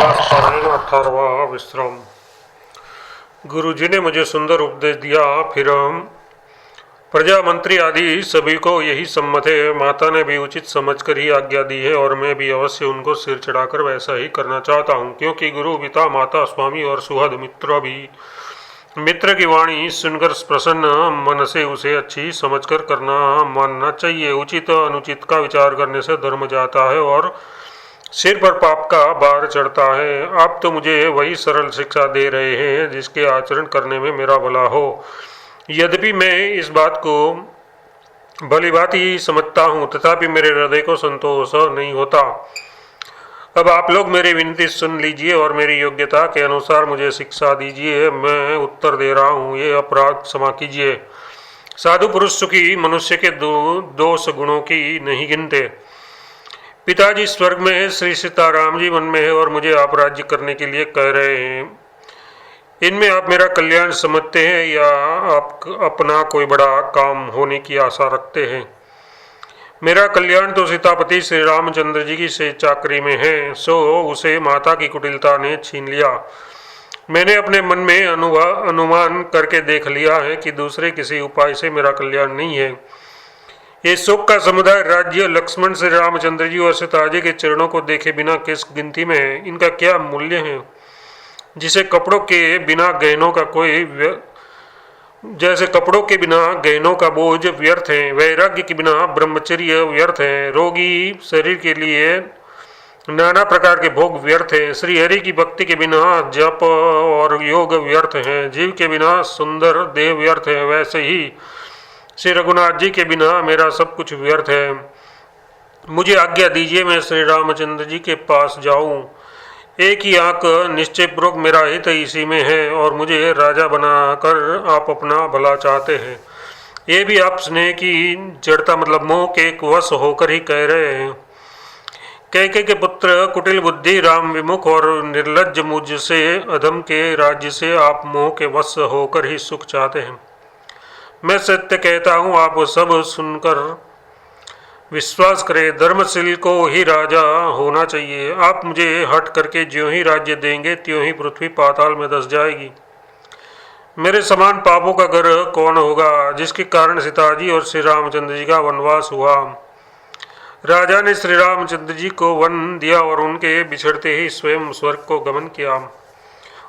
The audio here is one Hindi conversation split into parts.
शरण अथर्वा विश्रम। गुरुजी ने मुझे सुंदर उपदेश दिया। फिर प्रजा मंत्री आदि सभी को यही सम्मत है। माता ने भी उचित समझकर ही आज्ञा दी है और मैं भी अवश्य उनको सिर चढ़ाकर वैसा ही करना चाहता हूँ, क्योंकि गुरु पिता माता स्वामी और सुहद मित्र की वाणी सुनकर प्रसन्न मन से उसे अच्छी समझकर करना मानना चाहिए। उचित अनुचित का विचार करने से धर्म जाता है और सिर पर पाप का भार चढ़ता है। आप तो मुझे वही सरल शिक्षा दे रहे हैं जिसके आचरण करने में मेरा भला हो। यद्यपि मैं इस बात को भली भांति समझता हूँ, तथापि मेरे हृदय को संतोष नहीं होता। अब आप लोग मेरी विनती सुन लीजिए और मेरी योग्यता के अनुसार मुझे शिक्षा दीजिए। मैं उत्तर दे रहा हूँ, ये अपराध क्षमा कीजिए। साधु पुरुष सुखी मनुष्य के दोष गुणों की नहीं गिनते। पिताजी स्वर्ग में है, श्री सीताराम जी वन में है और मुझे आप राज्य करने के लिए कह रहे हैं। इनमें आप मेरा कल्याण समझते हैं या आप अपना कोई बड़ा काम होने की आशा रखते हैं? मेरा कल्याण तो सीतापति श्री रामचंद्र जी की से चाकरी में है, सो उसे माता की कुटिलता ने छीन लिया। मैंने अपने मन में अनुमान करके देख लिया है कि दूसरे किसी उपाय से मेरा कल्याण नहीं है। ये शोक का समुदाय राज्य लक्ष्मण श्री रामचंद्र जी और सीता जी के चरणों को देखे बिना किस गिनती में है? इनका क्या मूल्य है? जैसे कपड़ों के बिना गहनों का बोझ व्यर्थ है, वैराग्य के बिना ब्रह्मचर्य व्यर्थ है, रोगी शरीर के लिए नाना प्रकार के भोग व्यर्थ है, श्री हरि की भक्ति के बिना जप और योग व्यर्थ है, जीव के बिना सुंदर देह व्यर्थ है, वैसे ही श्री रघुनाथ जी के बिना मेरा सब कुछ व्यर्थ है। मुझे आज्ञा दीजिए, मैं श्री रामचंद्र जी के पास जाऊं। एक ही आंक निश्चय पूर्वक मेरा हित इसी में है और मुझे राजा बनाकर आप अपना भला चाहते हैं। ये भी आप स्नेह की जड़ता मतलब मोह के वश होकर ही कह रहे हैं। कैके के पुत्र कुटिल बुद्धि राम विमुख और निर्लज्ज मुझसे अधम के राज्य से आप मोह के वश होकर ही सुख चाहते हैं। मैं सत्य कहता हूँ, आप सब सुनकर विश्वास करें। धर्मशील को ही राजा होना चाहिए। आप मुझे हट करके ज्यों ही राज्य देंगे त्यों ही पृथ्वी पाताल में धंस जाएगी। मेरे समान पापों का घर कौन होगा जिसके कारण सीताजी और श्री रामचंद्र जी का वनवास हुआ? राजा ने श्री रामचंद्र जी को वन दिया और उनके बिछड़ते ही स्वयं स्वर्ग को गमन किया,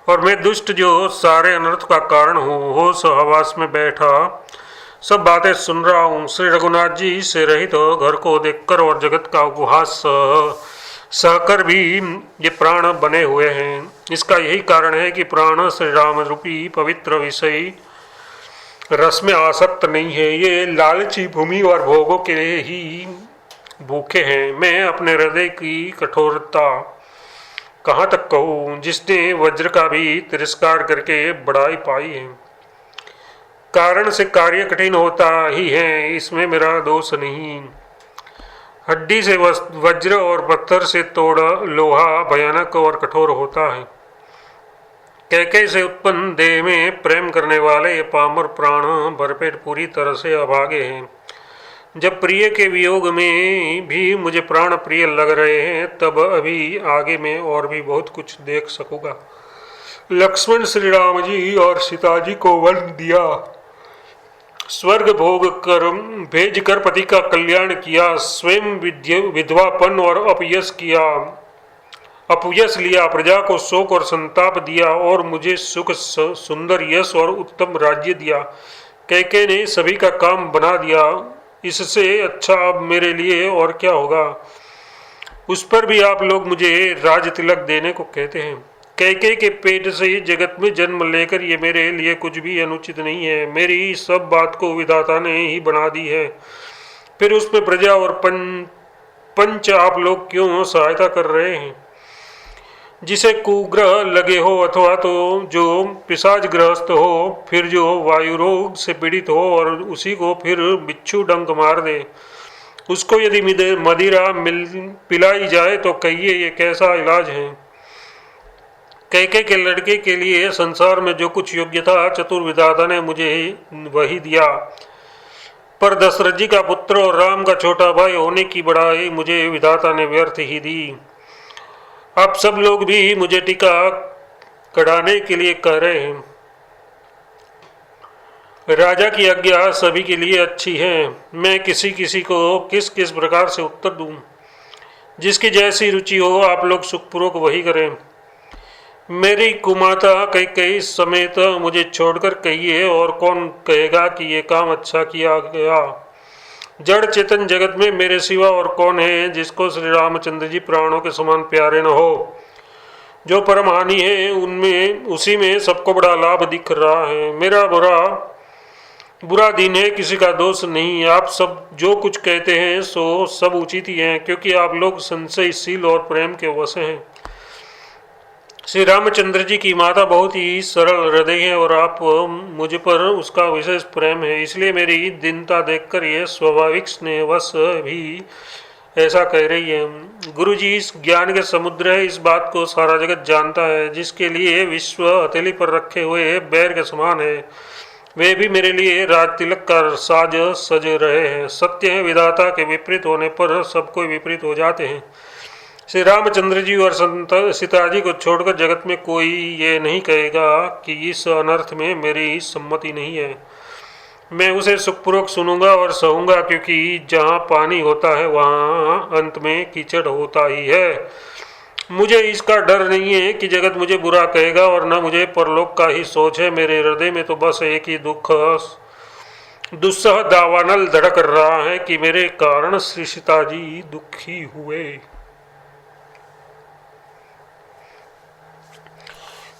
और मैं दुष्ट जो सारे अनर्थ का कारण हूँ, होश हवास में बैठा सब बातें सुन रहा हूँ। श्री रघुनाथ जी से रहित तो घर को देखकर और जगत का उपहास सहकर भी ये प्राण बने हुए हैं। इसका यही कारण है कि प्राण श्री राम रूपी पवित्र विषय रस में आसक्त नहीं है। ये लालची भूमि और भोगों के ही भूखे हैं। मैं अपने हृदय की कठोरता कहाँ तक कहूँ, जिसने वज्र का भी तिरस्कार करके बड़ाई पाई है। कारण से कार्य कठिन होता ही है, इसमें मेरा दोष नहीं। हड्डी से वज्र और पत्थर से तोड़ लोहा भयानक और कठोर होता है। कैके से उत्पन्न देह में प्रेम करने वाले ये पामर प्राण भरपेट पूरी तरह से अभागे हैं। जब प्रिय के वियोग में भी मुझे प्राण प्रिय लग रहे हैं, तब अभी आगे मैं और भी बहुत कुछ देख सकूंगा। लक्ष्मण श्री राम जी और सीता जी को वन दिया, स्वर्ग भोग कर भेज कर पति का कल्याण किया, स्वयं विधवापन और अपयश लिया, प्रजा को शोक और संताप दिया और मुझे सुख सुंदर यश और उत्तम राज्य दिया। कैके ने सभी का काम बना दिया। इससे अच्छा अब मेरे लिए और क्या होगा? उस पर भी आप लोग मुझे राज तिलक देने को कहते हैं। कैके के पेट से जगत में जन्म लेकर ये मेरे लिए कुछ भी अनुचित नहीं है। मेरी सब बात को विधाता ने ही बना दी है, फिर उसमें प्रजा और पंच आप लोग क्यों सहायता कर रहे हैं? जिसे कुग्रह लगे हो अथवा तो जो पिशाच ग्रस्त हो, फिर जो वायु रोग से पीड़ित हो और उसी को फिर बिच्छू डंक मार दे, उसको यदि मदिरा पिलाई जाए तो कहिए ये कैसा इलाज है? कैके के लड़के के लिए संसार में जो कुछ योग्य था चतुर्विधाता ने मुझे वही दिया, पर दशरथ जी का पुत्र और राम का छोटा भाई होने की बड़ाई मुझे विधाता ने व्यर्थ ही दी। आप सब लोग भी मुझे टीका कढ़ाने के लिए कह रहे हैं। राजा की आज्ञा सभी के लिए अच्छी है। मैं किसी किसी को किस किस प्रकार से उत्तर दूं? जिसकी जैसी रुचि हो आप लोग सुखपूर्वक वही करें। मेरी कुमाता कई समेत मुझे छोड़कर कहिए, और कौन कहेगा कि ये काम अच्छा किया गया। जड़ चेतन जगत में मेरे सिवा और कौन है जिसको श्री रामचंद्र जी प्राणों के समान प्यारे न हो। जो परम हानि है उनमें उसी में सबको बड़ा लाभ दिख रहा है। मेरा बुरा दिन है, किसी का दोष नहीं। आप सब जो कुछ कहते हैं सो सब उचित ही है, क्योंकि आप लोग संशयशील और प्रेम के वश हैं। श्री रामचंद्र जी की माता बहुत ही सरल हृदय है और आप मुझ पर उसका विशेष प्रेम है, इसलिए मेरी दीनता देखकर यह स्वाभाविक स्नेहवश भी ऐसा कह रही है। गुरु जी इस ज्ञान के समुद्र है, इस बात को सारा जगत जानता है। जिसके लिए विश्व हथेली पर रखे हुए बैर के समान है, वे भी मेरे लिए राज तिलक का साज सज रहे हैं। सत्य है, विधाता के विपरीत होने पर सब कोई विपरीत हो जाते हैं। श्री रामचंद्र जी और संत सीता जी को छोड़कर जगत में कोई ये नहीं कहेगा कि इस अनर्थ में मेरी सम्मति नहीं है। मैं उसे सुखपूर्वक सुनूंगा और सहूंगा, क्योंकि जहाँ पानी होता है वहाँ अंत में कीचड़ होता ही है। मुझे इसका डर नहीं है कि जगत मुझे बुरा कहेगा, और न मुझे परलोक का ही सोच है। मेरे हृदय में तो बस एक ही दुस्सह दावानल धड़क रहा है कि मेरे कारण श्री सीता जी दुखी हुए।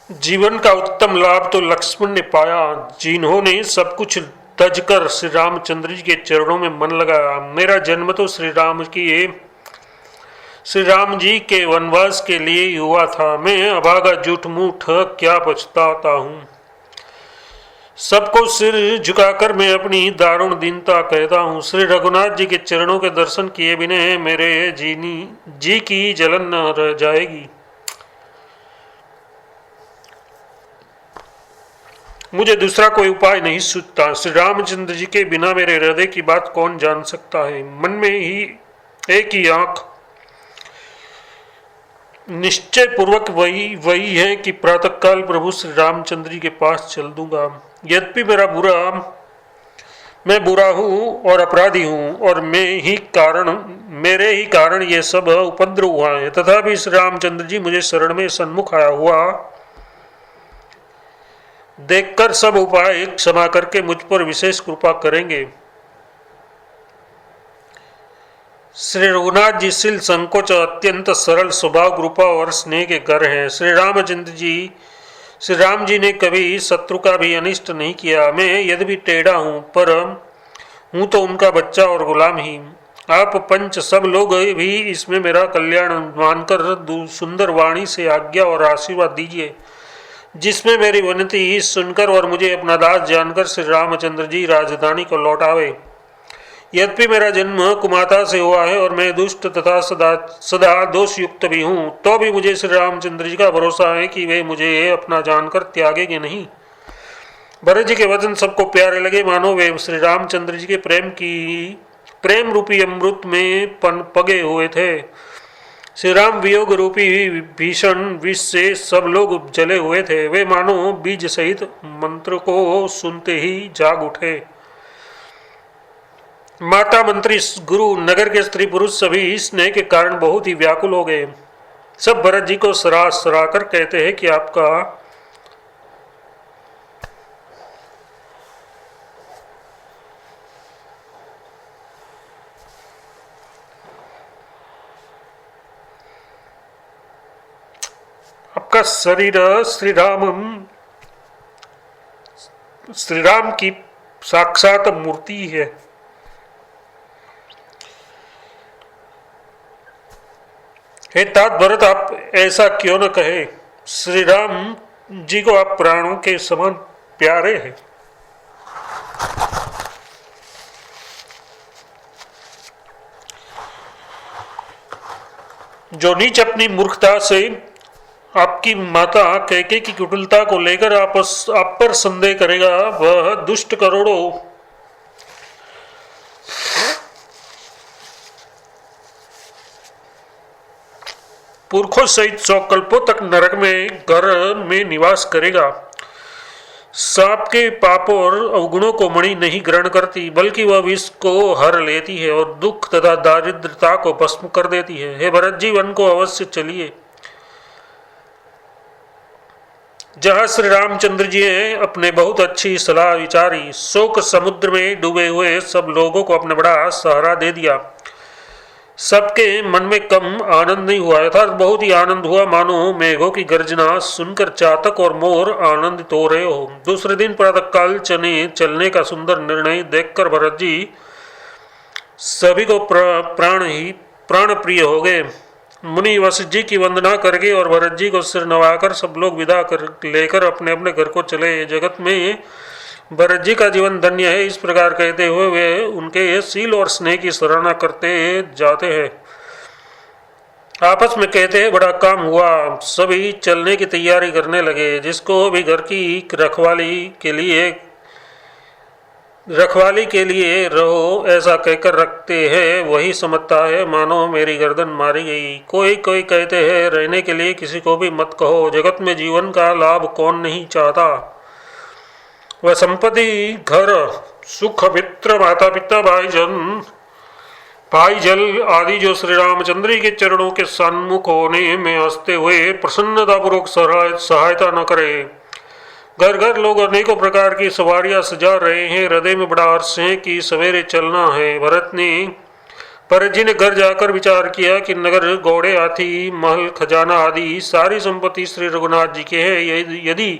जीवन का उत्तम लाभ तो लक्ष्मण ने पाया, जिन्होंने सब कुछ तजकर श्री रामचंद्र जी के चरणों में मन लगाया। मेरा जन्म तो श्री राम जी के वनवास के लिए हुआ था। मैं अभागा झूठ मूठ क्या पछताता हूँ। सबको सिर झुकाकर मैं अपनी दारुण दीनता कहता हूँ। श्री रघुनाथ जी के चरणों के दर्शन किए बिना मेरे जी की जलन न रह जाएगी। मुझे दूसरा कोई उपाय नहीं सूझता। श्री रामचंद्र जी के बिना मेरे हृदय की बात कौन जान सकता है। मन में ही एक ही आंख निश्चय पूर्वक वही है कि प्रातःकाल प्रभु श्री रामचंद्र जी के पास चल दूंगा। यद्यपि मैं बुरा हूँ और अपराधी हूँ, और मेरे ही कारण ये सब उपद्रव हुआ है, तथापि श्री रामचंद्र जी मुझे शरण में सन्मुख आया हुआ देखकर सब उपाय क्षमा करके मुझ पर विशेष कृपा करेंगे। श्री रघुनाथ जी शील संकोच अत्यंत सरल स्वभाव कृपा और स्नेह के घर हैं। श्री राम जी ने कभी शत्रु का भी अनिष्ट नहीं किया। मैं यद्यपि टेढ़ा हूँ पर हूँ तो उनका बच्चा और गुलाम ही। आप पंच सब लोग भी इसमें मेरा कल्याण मानकर सुंदर वाणी से आज्ञा और आशीर्वाद दीजिए, जिसमें मेरी विनती सुनकर और मुझे अपना दास जानकर श्री रामचंद्र जी राजधानी को लौटावे। यद्यपि मेरा जन्म कुमाता से हुआ है और मैं दुष्ट तथा सदा दोष युक्त भी हूँ, तो भी मुझे श्री रामचंद्र जी का भरोसा है कि वे मुझे अपना जानकर त्यागेंगे नहीं। भरत जी के वचन सबको प्यारे लगे, मानो वे श्री रामचंद्र जी के प्रेम रूपी अमृत में पगे हुए थे। श्री राम वियोग रूपी भीषण विष से सब लोग जले हुए थे। वे मानो बीज सहित मंत्र को सुनते ही जाग उठे। माता, मंत्री, गुरु, नगर के स्त्री पुरुष सभी स्नेह के कारण बहुत ही व्याकुल हो गए। सब भरत जी को सराह कर कहते हैं कि आपका शरीर श्री राम की साक्षात मूर्ति है। हे तात भरत, आप ऐसा क्यों न कहे। श्री राम जी को आप प्राणों के समान प्यारे हैं। जो नीच अपनी मूर्खता से आपकी माता कैकेयी की कुटिलता को लेकर आप पर संदेह करेगा, वह दुष्ट करोड़ों पुरखों सहित 100 कल्पों तक नरक में घर में निवास करेगा। सांप के पापों और अवगुणों को मणि नहीं ग्रहण करती, बल्कि वह विष को हर लेती है और दुख तथा दारिद्रता को भस्म कर देती है। हे भरत जी, वन को अवश्य चलिए, जहाँ श्री रामचंद्र जी ने अपने बहुत अच्छी सलाह विचारी। शोक समुद्र में डूबे हुए सब लोगों को अपना बड़ा सहारा दे दिया। सबके मन में कम आनंद नहीं हुआ, अर्थात बहुत ही आनंद हुआ, मानो मेघों की गर्जना सुनकर चातक और मोर आनंदित हो रहे हो। दूसरे दिन प्रातःकाल चलने का सुंदर निर्णय देखकर भरत जी सभी को प्राण प्रिय हो गए। मुनि वशिष्ठ जी की वंदना करके और भरत जी को सिर नवाकर सब लोग विदा कर लेकर अपने अपने घर को चले। जगत में भरत जी का जीवन धन्य है, इस प्रकार कहते हुए वे उनके शील और स्नेह की सराहना करते जाते हैं। आपस में कहते हैं, बड़ा काम हुआ। सभी चलने की तैयारी करने लगे। जिसको भी घर की रखवाली के लिए रहो ऐसा कहकर रखते हैं, वही समझता है मानो मेरी गर्दन मारी गई। कोई कोई कहते हैं, रहने के लिए किसी को भी मत कहो। जगत में जीवन का लाभ कौन नहीं चाहता। वह संपत्ति, घर, सुख, मित्र, माता पिता, भाई जल आदि जो श्री रामचंद्र के चरणों के सन्मुख होने में हंसते हुए प्रसन्नतापूर्वक सहायता न करे। घर घर लोग अनेकों प्रकार की सवारियां सजा रहे हैं। हृदय में बड़ा हर्ष है कि सवेरे चलना है। भरत जी ने घर जाकर विचार किया कि नगर, घोड़े, हाथी, महल, खजाना आदि सारी संपत्ति श्री रघुनाथ जी के हैं। यदि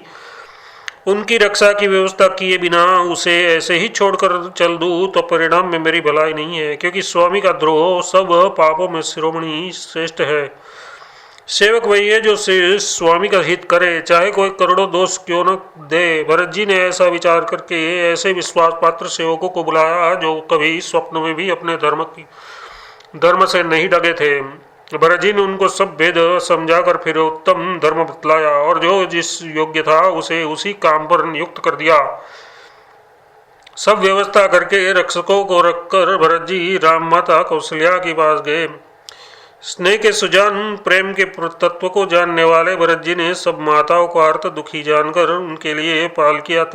उनकी रक्षा की व्यवस्था किए बिना उसे ऐसे ही छोड़कर चल दूं तो परिणाम में मेरी भलाई नहीं है, क्योंकि स्वामी का द्रोह सब पापों में शिरोमणि श्रेष्ठ है। सेवक वही है जो स्वामी का हित करे, चाहे कोई करोड़ों दोष क्यों न दे। भरत जी ने ऐसा विचार करके ऐसे विश्वास पात्र सेवकों को बुलाया जो कभी स्वप्न में भी अपने धर्म से नहीं डगे थे। भरत जी ने उनको सब भेद समझाकर फिर उत्तम धर्म बतलाया और जो जिस योग्य था उसे उसी काम पर नियुक्त कर दिया। सब व्यवस्था करके रक्षकों को रखकर भरत जी राम माता कौशल्या के पास गए। स्नेह के सुजान, प्रेम के तत्व को जानने वाले भरत जी ने सब माताओं को आर्त दुखी जानकर उनके लिए पालकियां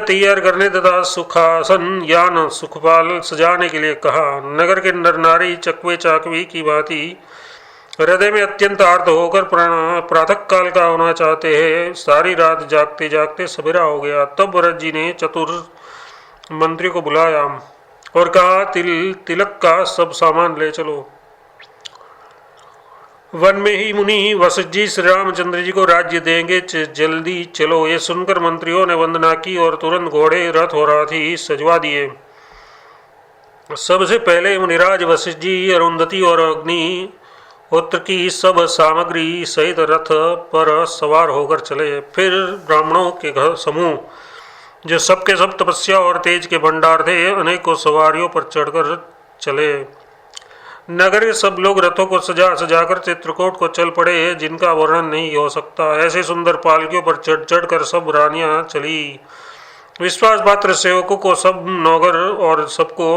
तैयार करने तथा सुखासन यान सुखपाल सजाने के लिए कहा। नगर के नर नारी चकवे चाकवी की भांति हृदय में अत्यंत आर्त होकर प्रातः काल का होना चाहते हैं। सारी रात जागते जागते सवेरा हो गया। तब भरत जी ने चतुर मंत्री को बुलाया और कहा, तिलक का सब सामान ले चलो। वन में ही मुनि वशिष्ठ जी श्री रामचंद्र जी को राज्य देंगे, जल्दी चलो। ये सुनकर मंत्रियों ने वंदना की और तुरंत घोड़े, रथ और हाथी सजवा दिए। सबसे पहले मुनिराज वशिष्ठ जी अरुंधति और अग्निहोत्र की सब सामग्री सहित रथ पर सवार होकर चले। फिर ब्राह्मणों के समूह जो सबके सब तपस्या और तेज के भंडार थे, अनेकों सवारियों पर चढ़कर चले। नगर के सब लोग रथों को सजा सजाकर चित्रकूट को चल पड़े, जिनका वर्णन नहीं हो सकता। ऐसे सुंदर पालकियों पर चढ़ चढ़कर सब रानियां चली। विश्वास पात्र सेवकों को सब नौकर और सबको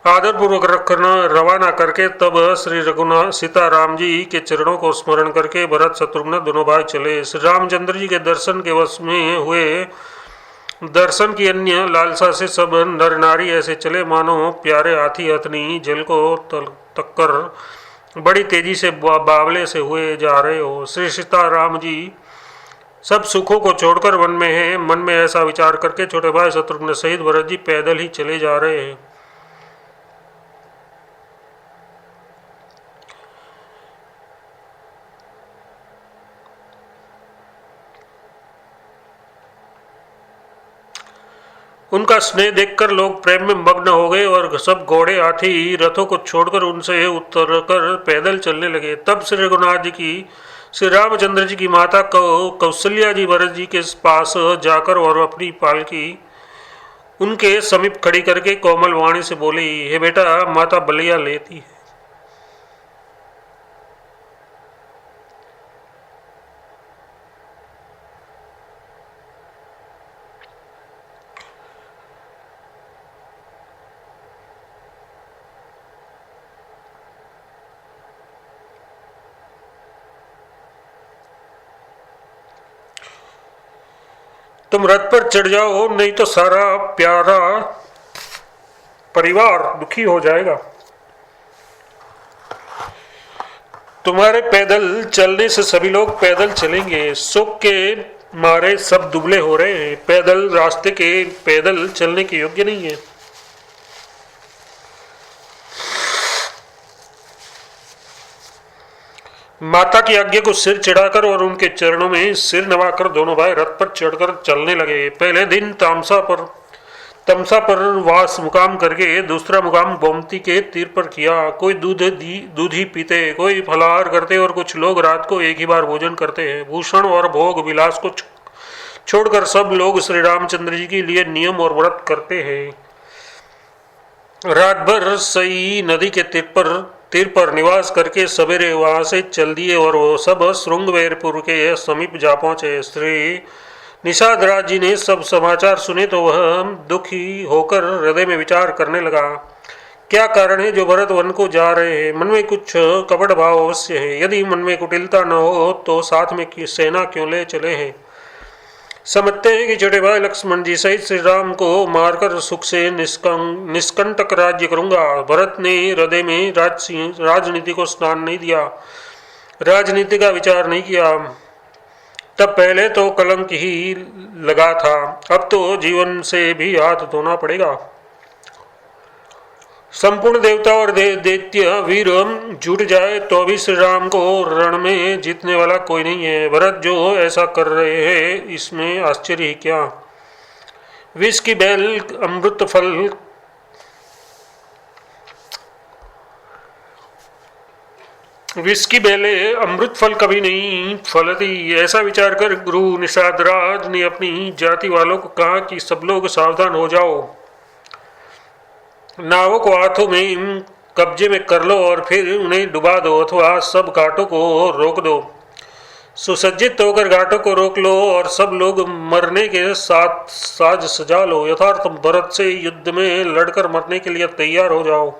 आदरपूर्वक रवाना करके तब श्री रघुनाथ सीता राम जी के चरणों को स्मरण करके भरत शत्रुघ्न दोनों भाई चले। श्री रामचंद्र जी के दर्शन के वश में हुए दर्शन की अन्य लालसा से सब नर नारी ऐसे चले मानो प्यारे हाथी हथनी जल को तक्कर बड़ी तेजी से बावले से हुए जा रहे हो। श्री सीता राम जी सब सुखों को छोड़कर वन में हैं। मन में ऐसा विचार करके छोटे भाई शत्रुघ्न सहित भरत जी पैदल ही चले जा रहे हैं। उनका स्नेह देखकर लोग प्रेम में मग्न हो गए और सब घोड़े हाथी रथों को छोड़कर उनसे उतरकर पैदल चलने लगे। तब श्री रघुनाथ जी की श्री रामचंद्र जी की माता कौशल्या जी भरत जी के पास जाकर और अपनी पालकी उनके समीप खड़ी करके कोमल वाणी से बोली, हे बेटा, माता बलिया लेती है। तुम रथ पर चढ़ जाओ, नहीं तो सारा प्यारा परिवार दुखी हो जाएगा। तुम्हारे पैदल चलने से सभी लोग पैदल चलेंगे। सुख के मारे सब दुबले हो रहे हैं। पैदल रास्ते के पैदल चलने के योग्य नहीं है। माता की आज्ञा को सिर चढ़ाकर और उनके चरणों में सिर नवाकर दोनों भाई रथ पर चढ़कर चलने लगे। पहले दिन तमसा पर वास मुकाम करके दूसरा मुकाम गोमती के तीर पर किया। कोई दूध ही पीते, कोई फलाहार करते और कुछ लोग रात को एक ही बार भोजन करते हैं। भूषण और भोग विलास को छोड़कर सब लोग श्री रामचंद्र जी के लिए नियम और व्रत करते हैं। रात भर सई नदी के तीर पर निवास करके सवेरे वहां से चल दिए और वो सब श्रृंगवेरपुर के समीप जा पहुंचे। श्री निषाद राज जी ने सब समाचार सुने तो वह दुखी होकर हृदय में विचार करने लगा, क्या कारण है जो भरत वन को जा रहे हैं। मन में कुछ कपट भाव अवश्य है। यदि मन में कुटिलता न हो तो साथ में सेना क्यों ले चले हैं। समझते हैं कि छोटे भाई लक्ष्मण जी सहित श्री राम को मारकर सुख से निष्कंटक राज्य करूंगा। भरत ने हृदय में राजनीति को स्नान नहीं दिया, राजनीति का विचार नहीं किया। तब पहले तो कलंक ही लगा था, अब तो जीवन से भी हाथ धोना पड़ेगा। संपूर्ण देवता और दैत्य वीर जुट जाए तो भी श्री राम को रण में जीतने वाला कोई नहीं है। भरत जो ऐसा कर रहे हैं इसमें आश्चर्य ही क्या। विष की बेल अमृत फल विष की बेले अमृत फल कभी नहीं फलती। ऐसा विचार कर गुरु निषाद राज ने अपनी जाति वालों को कहा कि सब लोग सावधान हो जाओ, नावों को हाथों में कब्जे में कर लो और फिर उन्हें डुबा दो अथवा सब घाटों को रोक दो। सुसज्जित होकर घाटों को रोक लो और सब लोग मरने के साथ साज सजा लो। यथार्थ भरत से युद्ध में लड़कर मरने के लिए तैयार हो जाओ।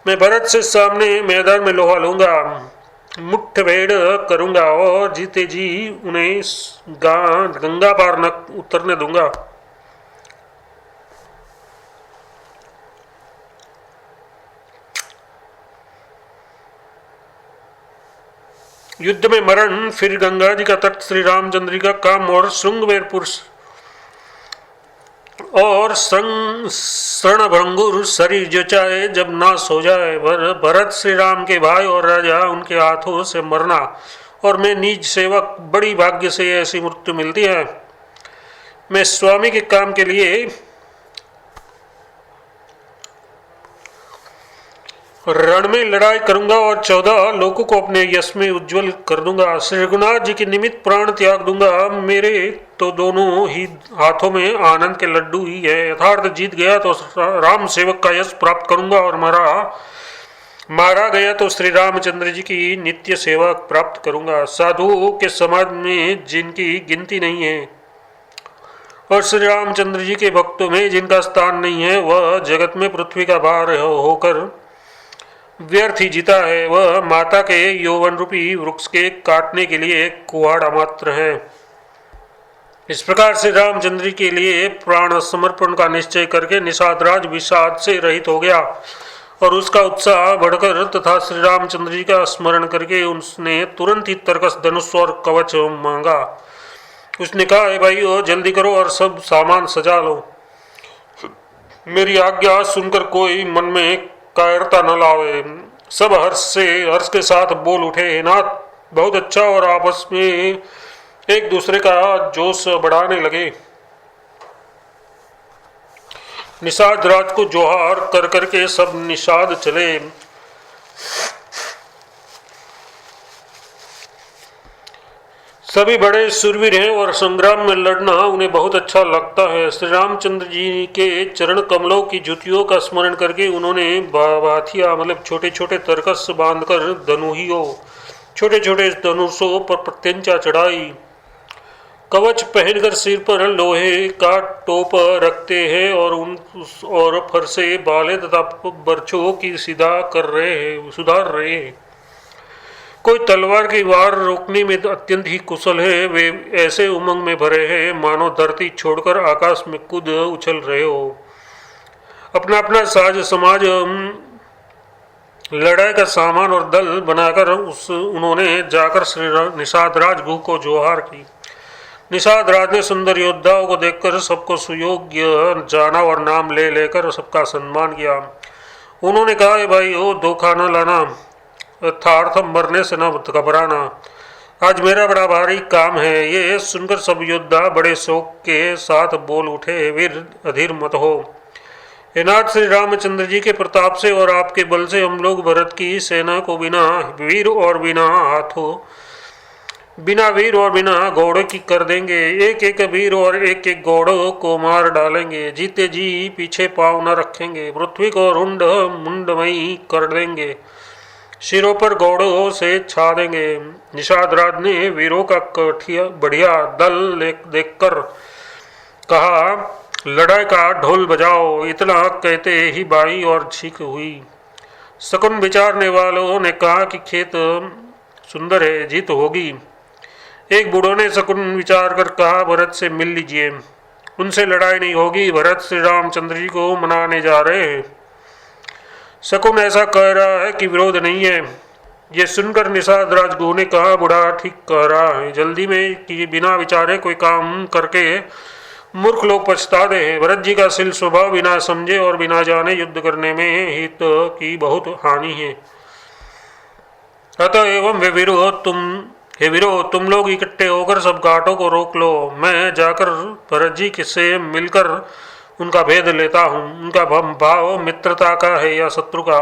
मैं भरत से सामने मैदान में लोहा लूंगा, मुठभेड़ करूंगा और जीते जी उन्हें गंगा पार न उतरने दूंगा। युद्ध में मरण, फिर गंगा जी का तट, श्री रामचंद्र जी का काम और श्रृंगवेरपुर और शरणभंगुर शरीर जो चाहे जब नाश हो जाए। भरत श्री राम के भाई और राजा, उनके हाथों से मरना और मैं निज सेवक, बड़ी भाग्य से ऐसी मृत्यु मिलती है। मैं स्वामी के काम के लिए रण में लड़ाई करूंगा और 14 लोगों को अपने यश में उज्जवल कर दूंगा। श्री रघुनाथ जी के निमित्त प्राण त्याग दूंगा। मेरे तो दोनों ही हाथों में आनंद के लड्डू ही है। यथार्थ जीत गया तो राम सेवक का यश प्राप्त करूंगा और मारा गया तो श्री रामचंद्र जी की नित्य सेवा प्राप्त करूंगा। साधु के समाज में जिनकी गिनती नहीं है और श्री रामचंद्र जी के भक्तों में जिनका स्थान नहीं है, वह जगत में पृथ्वी का भार होकर व्यर्थ ही जीता है। वह माता के यौवन रूपी वृक्ष के काटने के लिए कुहाड़ा मात्र है। इस प्रकार से रामचंद्र के लिए प्राण समर्पण का निश्चय करके निषादराज विषाद से रहित हो गया और उसका उत्साह बढ़कर तथा श्री रामचंद्र जी का स्मरण करके उसने तुरंत ही तरकस, धनुष और कवच मांगा। उसने कहा, भाई जल्दी करो और सब सामान सजा लो। मेरी आज्ञा सुनकर कोई मन में कायरता न लावे। सब हर्ष के साथ बोल उठे, नाथ बहुत अच्छा, और आपस में एक दूसरे का जोश बढ़ाने लगे। निषाद राज को जोहार कर करके सब निषाद चले। सभी बड़े सूरवीर हैं और संग्राम में लड़ना उन्हें बहुत अच्छा लगता है। श्री रामचंद्र जी के चरण कमलों की जुतियों का स्मरण करके उन्होंने बाथिया मतलब छोटे छोटे तरकस बांधकर धनुहियों, छोटे छोटे धनुषों पर प्रत्यंचा चढ़ाई। कवच पहनकर सिर पर लोहे का टोप रखते हैं और फरसे बाले तथा बर्छों की सुधार रहे हैं। कोई तलवार की वार रोकने में अत्यंत ही कुशल है, वे ऐसे उमंग में भरे हैं मानो धरती छोड़कर आकाश में कूद उछल रहे हो। अपना अपना साज समाज लड़ाई का सामान और दल बनाकर उन्होंने जाकर श्री निषाद राज गुह को जोहार की। निषाद राज ने सुंदर योद्धाओं को देखकर सबको सुयोग्य जाना और नाम ले लेकर सबका सम्मान किया। उन्होंने कहा, भाई ओ धोखा न लाना, यथार्थ मरने से न घबराना, आज मेरा बड़ा भारी काम है। ये सुनकर सब योद्धा बड़े शोक के साथ बोल उठे, वीर अधीर मत हो। हे नाथ, श्री रामचंद्र जी के प्रताप से और आपके बल से हम लोग भरत की सेना को बिना वीर और बिना घोड़े की कर देंगे। एक एक वीर और एक एक घोड़ों को मार डालेंगे। जीते जी पीछे पाँव न रखेंगे। पृथ्वी को रुंड मुंडमयी कर देंगे। सिरों पर घोड़ों से छा देंगे। निषाद राज ने वीरों का बढ़िया दल देखकर कहा, लड़ाई का ढोल बजाओ। इतना कहते ही बाई और छींक हुई। शकुन विचारने वालों ने कहा कि खेत सुंदर है, जीत होगी। एक बूढ़ों ने शकुन विचार कर कहा, भरत से मिल लीजिए, उनसे लड़ाई नहीं होगी। भरत श्री रामचंद्र जी को मनाने जा रहे हैं। शकुन ऐसा कह रहा है कि विरोध नहीं है। ये सुनकर निषाद राजगुरु ने कहा, बूढ़ा ठीक कह रहा है। जल्दी में कि बिना विचारे कोई काम करके मूर्ख लोग पछताते हैं। भरत जी का शील स्वभाव बिना समझे और बिना जाने युद्ध करने में हित की बहुत हानि है। अतः एवं हे वीरो, तुम लोग इकट्ठे होकर सब घाटों को रोक लो। मैं जाकर भरत जी से मिलकर उनका भेद लेता हूँ। उनका भाव मित्रता का है या शत्रु का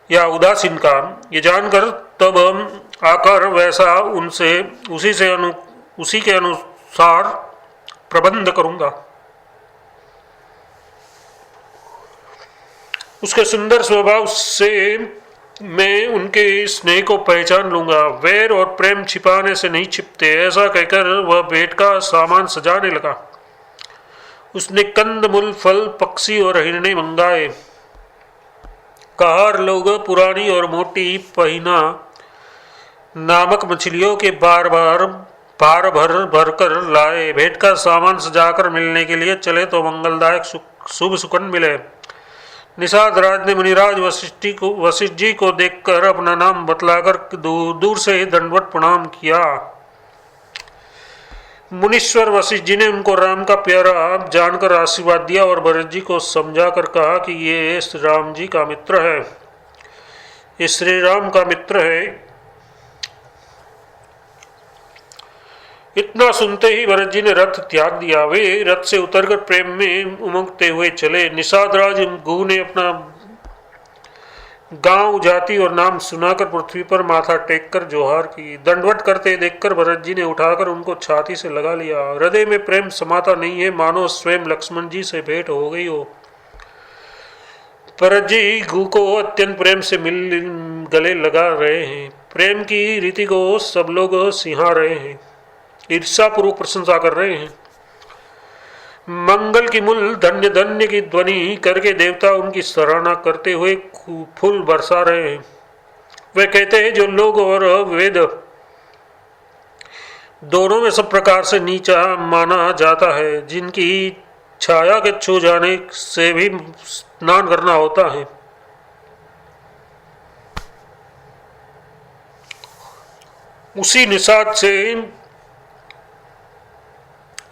या उदासीन का, ये जानकर तब आकर वैसा उसी के अनुसार प्रबंध करूंगा। उसके सुंदर स्वभाव से मैं उनके स्नेह को पहचान लूंगा। वैर और प्रेम छिपाने से नहीं छिपते। ऐसा कहकर वह भेंट का सामान सजाने लगा। उसने कंद मूल फल पक्षी और हिरणे मंगाए। कहार लोग पुरानी और मोटी पहिना नामक मछलियों के भार भर कर लाए। भेंट का सामान सजाकर मिलने के लिए चले तो मंगलदायक शुभ सुकन मिले। निषाद राज ने मुनिराज वशिष्ठ जी को देखकर अपना नाम बतलाकर दूर से ही दंडवत प्रणाम किया। मुनीश्वर वशिष्ठ जी ने उनको राम का प्यारा जानकर आशीर्वाद दिया और भरत जी को समझाकर कहा कि ये श्री राम जी का मित्र है, ये श्री राम का मित्र है। इतना सुनते ही भरत जी ने रथ त्याग दिया। वे रथ से उतरकर प्रेम में उमंगते हुए चले। निषाद राज गुह ने अपना गांव, जाति और नाम सुनाकर पृथ्वी पर माथा टेककर जोहार की। दंडवत करते देखकर भरत जी ने उठाकर उनको छाती से लगा लिया। हृदय में प्रेम समाता नहीं है, मानो स्वयं लक्ष्मण जी से भेंट हो गई हो। भरत जी गुह को अत्यंत प्रेम से गले लगा रहे हैं। प्रेम की रीति को सब लोग सिहा रहे हैं, ईर्षा पूर्वक प्रशंसा कर रहे हैं। मंगल की मूल धन्य धन्य की ध्वनि करके देवता उनकी सराहना करते हुए फूल बरसा रहे हैं। वे कहते हैं, जो लोग और वेद दोनों में सब प्रकार से नीचा माना जाता है, जिनकी छाया के छू जाने से भी स्नान करना होता है, उसी निषाद से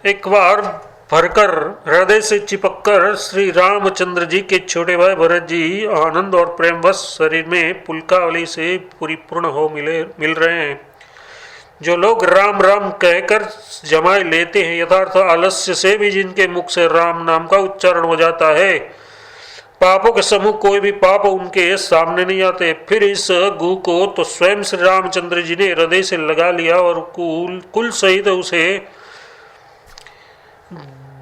एक बार भरकर हृदय से चिपककर श्री रामचंद्र जी के छोटे भाई भरत जी आनंद और प्रेमवश शरीर में पुलकावली से परिपूर्ण हो मिल रहे हैं। जो लोग राम राम कहकर जमाए लेते हैं, यथार्थ आलस्य से भी जिनके मुख से राम नाम का उच्चारण हो जाता है, पापों के समूह कोई भी पाप उनके सामने नहीं आते। फिर इस गुह को तो स्वयं श्री रामचंद्र जी ने हृदय से लगा लिया और कुल सहित उसे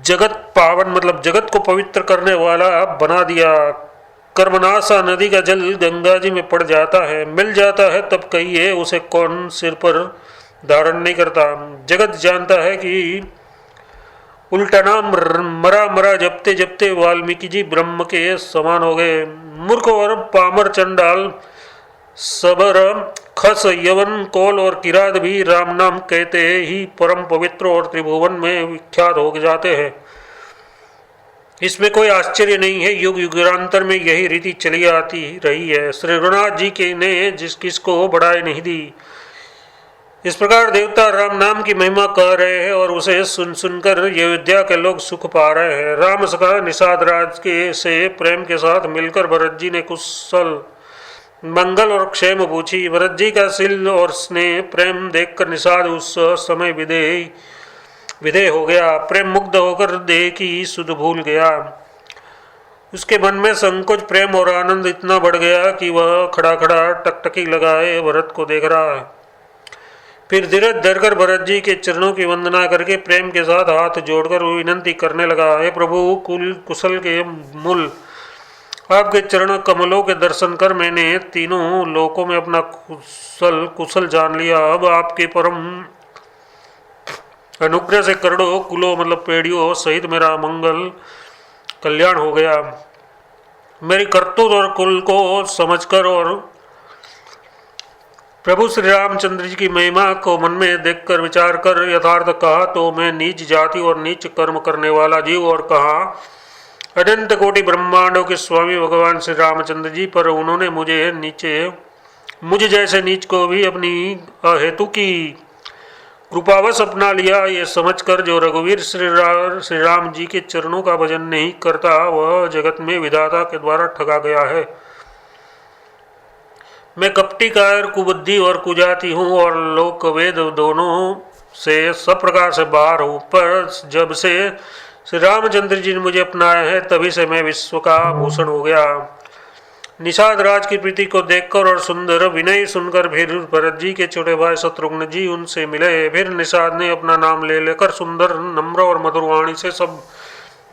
जगत पावन मतलब जगत को पवित्र करने वाला बना दिया। कर्मनाशा नदी का जल गंगा जी में पड़ जाता है, मिल जाता है, तब कहिए उसे कौन सिर पर धारण नहीं करता। जगत जानता है कि उल्टा नाम मरा मरा जपते जपते वाल्मीकि जी ब्रह्म के समान हो गए। मूर्ख और पामर चंडाल सबर खस, यवन, कौल और किरात भी राम नाम कहते ही परम पवित्र और त्रिभुवन में विख्यात हो जाते हैं। इसमें कोई आश्चर्य नहीं है, युग युगांतर में यही रीति चली आती रही है। श्री रघुनाथ जी के ने किसको बढ़ाई नहीं दी। इस प्रकार देवता राम नाम की महिमा कह रहे हैं और उसे सुन सुनकर अयोध्या के लोग सुख पा रहे हैं। राम सखा निषाद राज के से प्रेम के साथ मिलकर भरत जी ने कुशल मंगल और क्षेम पूछी। भरत जी का शील और स्नेह प्रेम देखकर निषाद उस समय विधेय हो गया। प्रेम मुग्ध होकर देह की सुध भूल गया। उसके मन में संकोच, प्रेम और आनंद इतना बढ़ गया कि वह खड़ा खड़ा टकटकी लगाए भरत को देख रहा है। फिर धीरज धरकर भरत जी के चरणों की वंदना करके प्रेम के साथ हाथ जोड़कर विनंती करने लगा, हे प्रभु, कुशल के मूल, आपके चरण कमलों के दर्शन कर मैंने तीनों लोकों में अपना कुशल जान लिया। अब आपके परम अनुग्रह से करोड़ों कुलों मतलब पीढ़ियों सहित मेरा मंगल कल्याण हो गया। मेरी करतूत और कुल को समझकर और प्रभु श्री रामचंद्र जी की महिमा को मन में देखकर विचार कर यथार्थ कहा तो मैं नीच जाति और नीच कर्म करने वाला जीव, और कहा अनंत कोटि ब्रह्मांडों के स्वामी भगवान श्री रामचंद्र जी, पर उन्होंने मुझ जैसे नीच को भी अपनी अहेतु की कृपावश अपना लिया। ये समझकर जो रघुवीर श्री राम जी के चरणों का भजन नहीं करता वह जगत में विधाता के द्वारा ठगा गया है। मैं कपटी, कायर, कुबुद्धि और कुजाति हूँ और लोक वेद दोनों से सब प्रकार से बाहर हूँ, पर जब से श्री रामचंद्र जी ने मुझे अपनाया है तभी से मैं विश्व का भूषण हो गया। निषाद राज की प्रीति को देखकर और सुंदर विनय सुनकर फिर भरत जी के छोटे भाई शत्रुघ्न जी उनसे मिले। फिर निषाद ने अपना नाम ले लेकर सुंदर, नम्र और मधुर वाणी से सब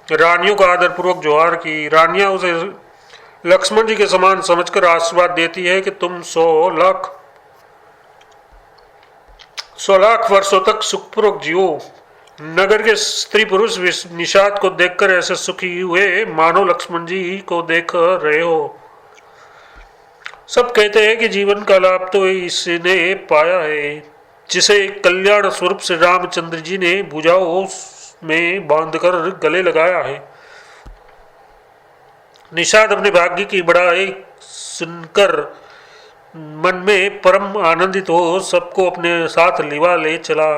रानियों को आदरपूर्वक जोहार की। रानियां उसे लक्ष्मण जी के समान समझकर आशीर्वाद देती है कि तुम 100 लाख वर्षों तक सुखपूर्वक जियो। नगर के स्त्री पुरुष निषाद को देखकर ऐसे सुखी हुए मानो लक्ष्मण जी को देख रहे हो। सब कहते हैं कि जीवन का लाभ तो इसने पाया है जिसे कल्याण स्वरूप से रामचंद्र जी ने भुजाओं में बांधकर गले लगाया है। निषाद अपने भाग्य की बड़ाई सुनकर मन में परम आनंदित हो सबको अपने साथ लिवा ले चला।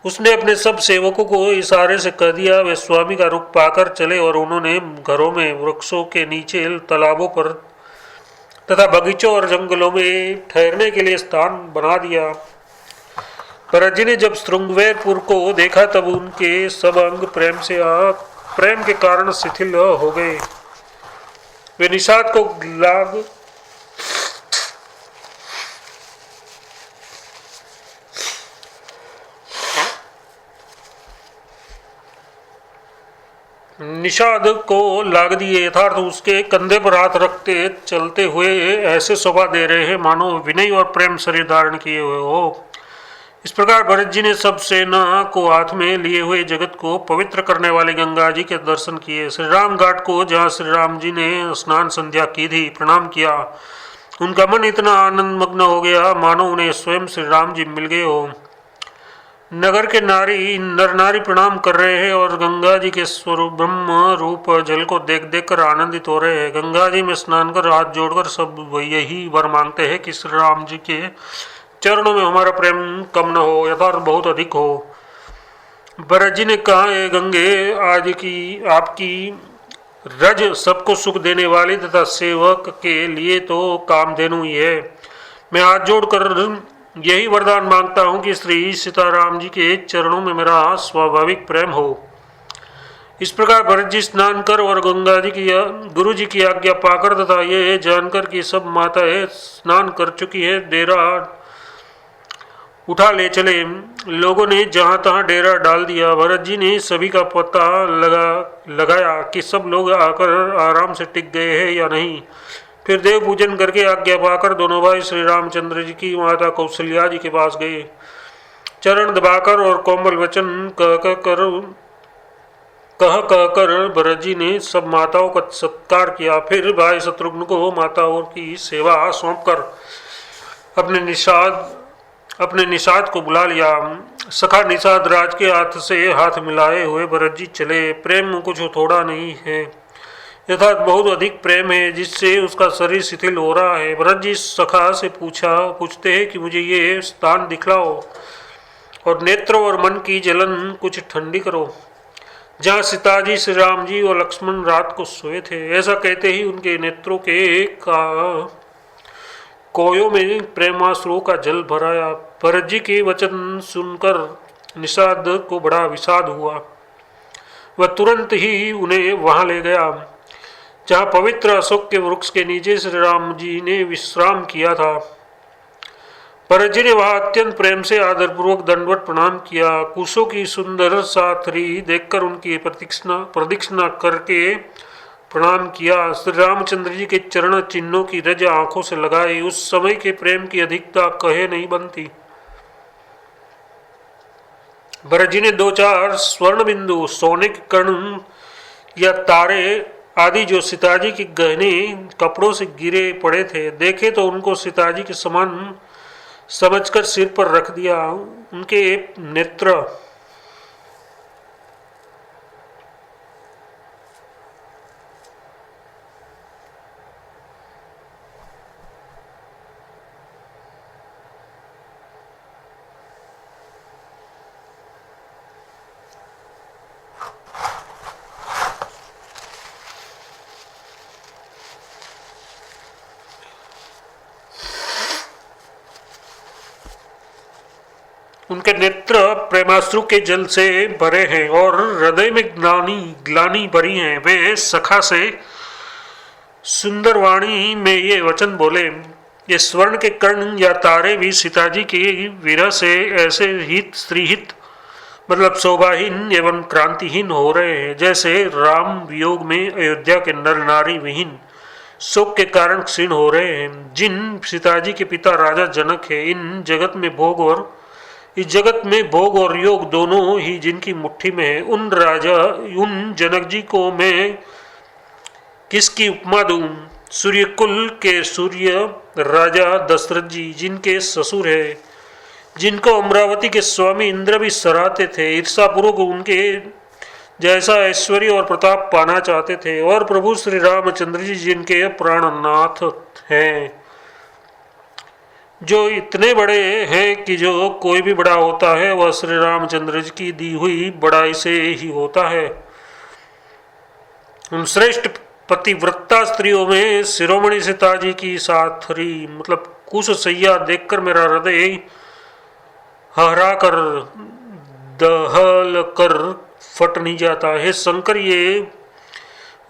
उसने अपने सब सेवकों को इशारे से कह दिया, वे स्वामी का रुख पाकर चले और उन्होंने घरों में, वृक्षों के नीचे, तालाबों पर तथा बगीचों और जंगलों में ठहरने के लिए स्थान बना दिया। भरत जी ने जब श्रृंगवेरपुर को देखा तब उनके सब अंग प्रेम के कारण शिथिल हो गए। वे निषाद को लाग दिए, यथार्थ उसके कंधे पर हाथ रखते चलते हुए ऐसे शोभा दे रहे हैं मानो विनय और प्रेम शरीर धारण किए हुए हो। इस प्रकार भरत जी ने सब सेना को हाथ में लिए हुए जगत को पवित्र करने वाले गंगा जी के दर्शन किए। श्री राम घाट को जहाँ श्री राम जी ने स्नान संध्या की थी प्रणाम किया। उनका मन इतना आनंद मग्न हो गया मानो उन्हें स्वयं श्री राम जी मिल गए हो। नगर के नर नारी प्रणाम कर रहे हैं और गंगा जी के स्वरूप ब्रह्म रूप जल को देख देख कर आनंदित हो रहे हैं। गंगा जी में स्नान कर हाथ जोड़कर सब यही वर मांगते हैं कि श्री राम जी के चरणों में हमारा प्रेम कम न हो, यथार्थ बहुत अधिक हो। भरत जी ने कहा, हे गंगे, आज की आपकी रज सबको सुख देने वाली तथा सेवक के लिए तो कामधेनु ही है। मैं हाथ जोड़कर यही वरदान मांगता हूँ कि श्री सीताराम जी के चरणों में मेरा स्वाभाविक प्रेम हो। इस प्रकार भरत जी स्नान कर और गंगा जी की गुरु जी की आज्ञा पाकर तथा ये जानकर कि सब माताएं स्नान कर चुकी है डेरा उठा ले चले। लोगों ने जहाँ तहाँ डेरा डाल दिया। भरत जी ने सभी का पता लगाया कि सब लोग आकर आराम से टिक गए हैं या नहीं। फिर देव पूजन करके आज्ञा पाकर दोनों भाई श्री रामचंद्र जी की माता कौशल्या जी के पास गए। चरण दबाकर और कोमल वचन कहकर भरत जी ने सब माताओं का सत्कार किया। फिर भाई शत्रुघ्न को माताओं की सेवा सौंपकर अपने निषाद को बुला लिया। सखा निषाद राज के हाथ से हाथ मिलाए हुए भरत जी चले। प्रेम कुछ थोड़ा नहीं है, यथार्थ बहुत अधिक प्रेम है, जिससे उसका शरीर शिथिल हो रहा है। भरत जी सखा से पूछते हैं कि मुझे ये स्थान दिखलाओ और नेत्र और मन की जलन कुछ ठंडी करो, जहाँ सीताजी, श्री राम जी और लक्ष्मण रात को सोए थे। ऐसा कहते ही उनके नेत्रों के कोयों में प्रेमाश्रुओं का जल भराया। भरत जी के वचन सुनकर निषाद को बड़ा विषाद हुआ। वह तुरंत ही उन्हें वहां ले गया जहाँ पवित्र अशोक के वृक्ष के नीचे श्री राम जी ने विश्राम किया था। भरत जी ने वहां अत्यंत प्रेम से आदरपूर्वक दंडवत प्रणाम किया। कुशों की सुंदर साथरी देखकर उनकी प्रदक्षिणा करके प्रणाम किया। श्री रामचंद्र जी के चरण चिन्हों की रज आंखों से लगाई। उस समय के प्रेम की अधिकता कहे नहीं बनती। भरत जी ने 2-4 स्वर्ण बिंदु, सोने के कण या तारे आदि जो सीताजी के गहने कपड़ों से गिरे पड़े थे देखे तो उनको सीताजी के समान समझकर सिर पर रख दिया। उनके नेत्र उनके नेत्र प्रेमाश्रु के जल से भरे हैं और हृदय में ग्लानी भरी हैं। वे सखा से सुंदर वाणी में ये वचन बोले, ये स्वर्ण के कर्ण या तारे भी सीताजी की विरह से ऐसे हित स्त्रीहित मतलब शोभाहीन एवं क्रांतिहीन हो रहे हैं, जैसे राम वियोग में अयोध्या के नर नारी विहीन शोक के कारण क्षीण हो रहे हैं। जिन सीताजी के पिता राजा जनक है, इस जगत में भोग और योग दोनों ही जिनकी मुट्ठी में है, उन जनक जी को मैं किसकी उपमा दूं? सूर्यकुल के सूर्य राजा दशरथ जी, जिनके ससुर है, जिनको अमरावती के स्वामी इंद्र भी सराहते थे, ईर्षापूर्वक उनके जैसा ऐश्वर्य और प्रताप पाना चाहते थे, और प्रभु श्री रामचंद्र जी जिनके प्राणनाथ हैं, जो इतने बड़े हैं कि जो कोई भी बड़ा होता है वह श्री रामचंद्र जी की दी हुई बड़ाई से ही होता है। उन श्रेष्ठ पतिव्रता स्त्रियों में शिरोमणि सीताजी की साथरी मतलब कुश सैया देखकर मेरा हृदय हरा कर दहल कर फट नहीं जाता है। शंकर, ये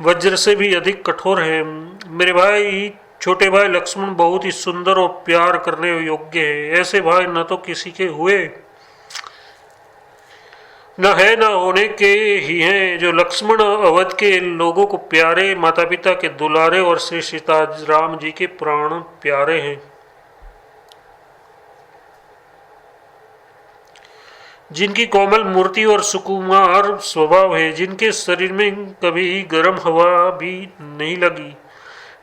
वज्र से भी अधिक कठोर है। मेरे भाई, छोटे भाई लक्ष्मण बहुत ही सुंदर और प्यार करने योग्य है। ऐसे भाई न तो किसी के हुए न है न होने के ही हैं। जो लक्ष्मण अवध के लोगों को प्यारे, माता पिता के दुलारे और श्री सीता राम जी के प्राण प्यारे हैं, जिनकी कोमल मूर्ति और सुकुमार स्वभाव है, जिनके शरीर में कभी गर्म हवा भी नहीं लगी,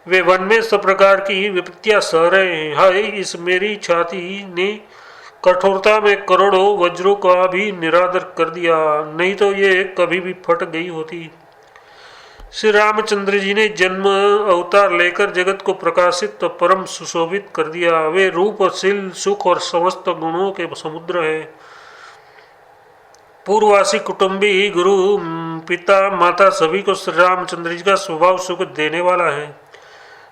वे वन में सब प्रकार की विपत्तियां सह रहे हैं। हाय, इस मेरी छाती ने कठोरता में करोड़ों वज्रों का भी निरादर कर दिया, नहीं तो ये कभी भी फट गई होती। श्री रामचंद्र जी ने जन्म अवतार लेकर जगत को प्रकाशित तो परम सुशोभित कर दिया। वे रूप, शील, सुख और समस्त गुणों के समुद्र है। पूर्ववासी, कुटुंबी, गुरु, पिता, माता सभी को श्री रामचंद्र जी का स्वभाव सुख देने वाला है।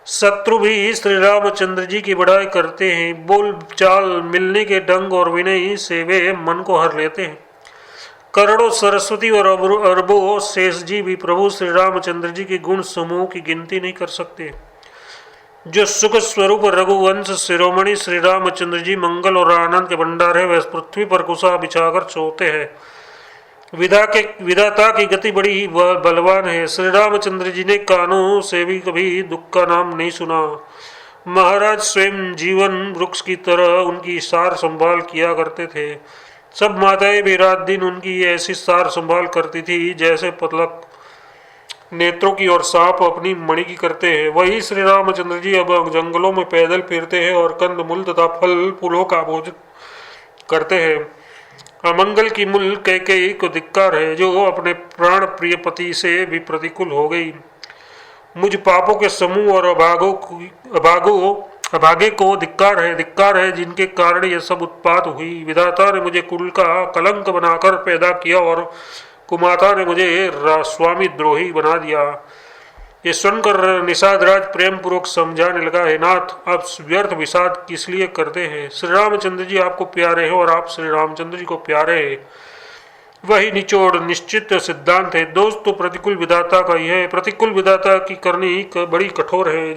शत्रु भी श्री रामचंद्र जी की बड़ाई करते हैं। बोल चाल, मिलने के ढंग और विनय से वे मन को हर लेते हैं। करोड़ों सरस्वती और अरबों शेष जी भी प्रभु श्री रामचंद्र जी के गुण समूह की गिनती नहीं कर सकते। जो सुख स्वरूप रघुवंश शिरोमणि श्री रामचंद्र जी मंगल और आनंद के भंडार है, वह पृथ्वी पर कुशा बिछाकर सोते हैं। विधाता की गति बड़ी बलवान है। श्री रामचंद्र जी ने कानों से भी कभी दुख का नाम नहीं सुना। महाराज स्वयं जीवन वृक्ष की तरह उनकी सार संभाल किया करते थे। सब माताएं भी रात दिन उनकी ऐसी सार संभाल करती थी जैसे पलक नेत्रों की और सांप अपनी मणि की करते हैं। वही श्री रामचंद्र जी अब जंगलों में पैदल फिरते हैं और कंद मूल तथा फल फूलों का भोजन करते हैं। अमंगल की मूल कैकेयी को धिक्कार है, जो अपने प्राण प्रिय पति से भी प्रतिकूल हो गई। मुझ पापों के समूह और अभागे को धिक्कार है जिनके कारण ये सब उत्पात हुई। विधाता ने मुझे कुल का कलंक बनाकर पैदा किया और कुमाता ने मुझे स्वामी द्रोही बना दिया। ये सुनकर निषादराज प्रेम पूर्वक समझाने लगा, है नाथ, आप व्यर्थ विषाद किस लिए करते हैं? श्री रामचंद्र जी आपको प्यारे हैं और आप श्री रामचंद्र जी को प्यारे हैं। वही निचोड़ निश्चित सिद्धांत है। दोस्त तो प्रतिकूल विधाता का ही है। प्रतिकूल विधाता की करनी बड़ी कठोर है।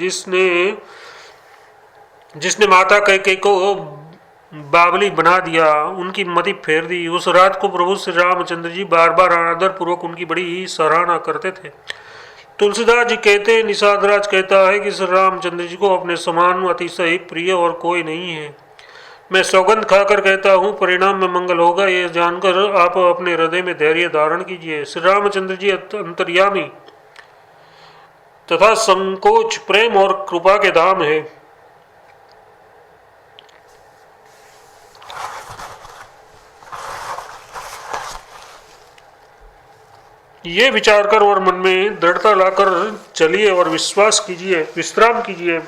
जिसने माता कैकेयी को बावली बना दिया, उनकी मति फेर दी। उस रात को प्रभु श्री रामचंद्र जी बार बार आदर पूर्वक उनकी बड़ी सराहना करते थे। तुलसीदास जी कहते, निषादराज कहता है कि श्री रामचंद्र जी को अपने समान अतिशय प्रिय और कोई नहीं है। मैं सौगंध खाकर कहता हूँ, परिणाम में मंगल होगा। ये जानकर आप अपने हृदय में धैर्य धारण कीजिए। श्री रामचंद्र जी अंतर्यामी तथा संकोच, प्रेम और कृपा के धाम है। ये विचार कर और मन में दृढ़ता लाकर चलिए और विश्राम कीजिए।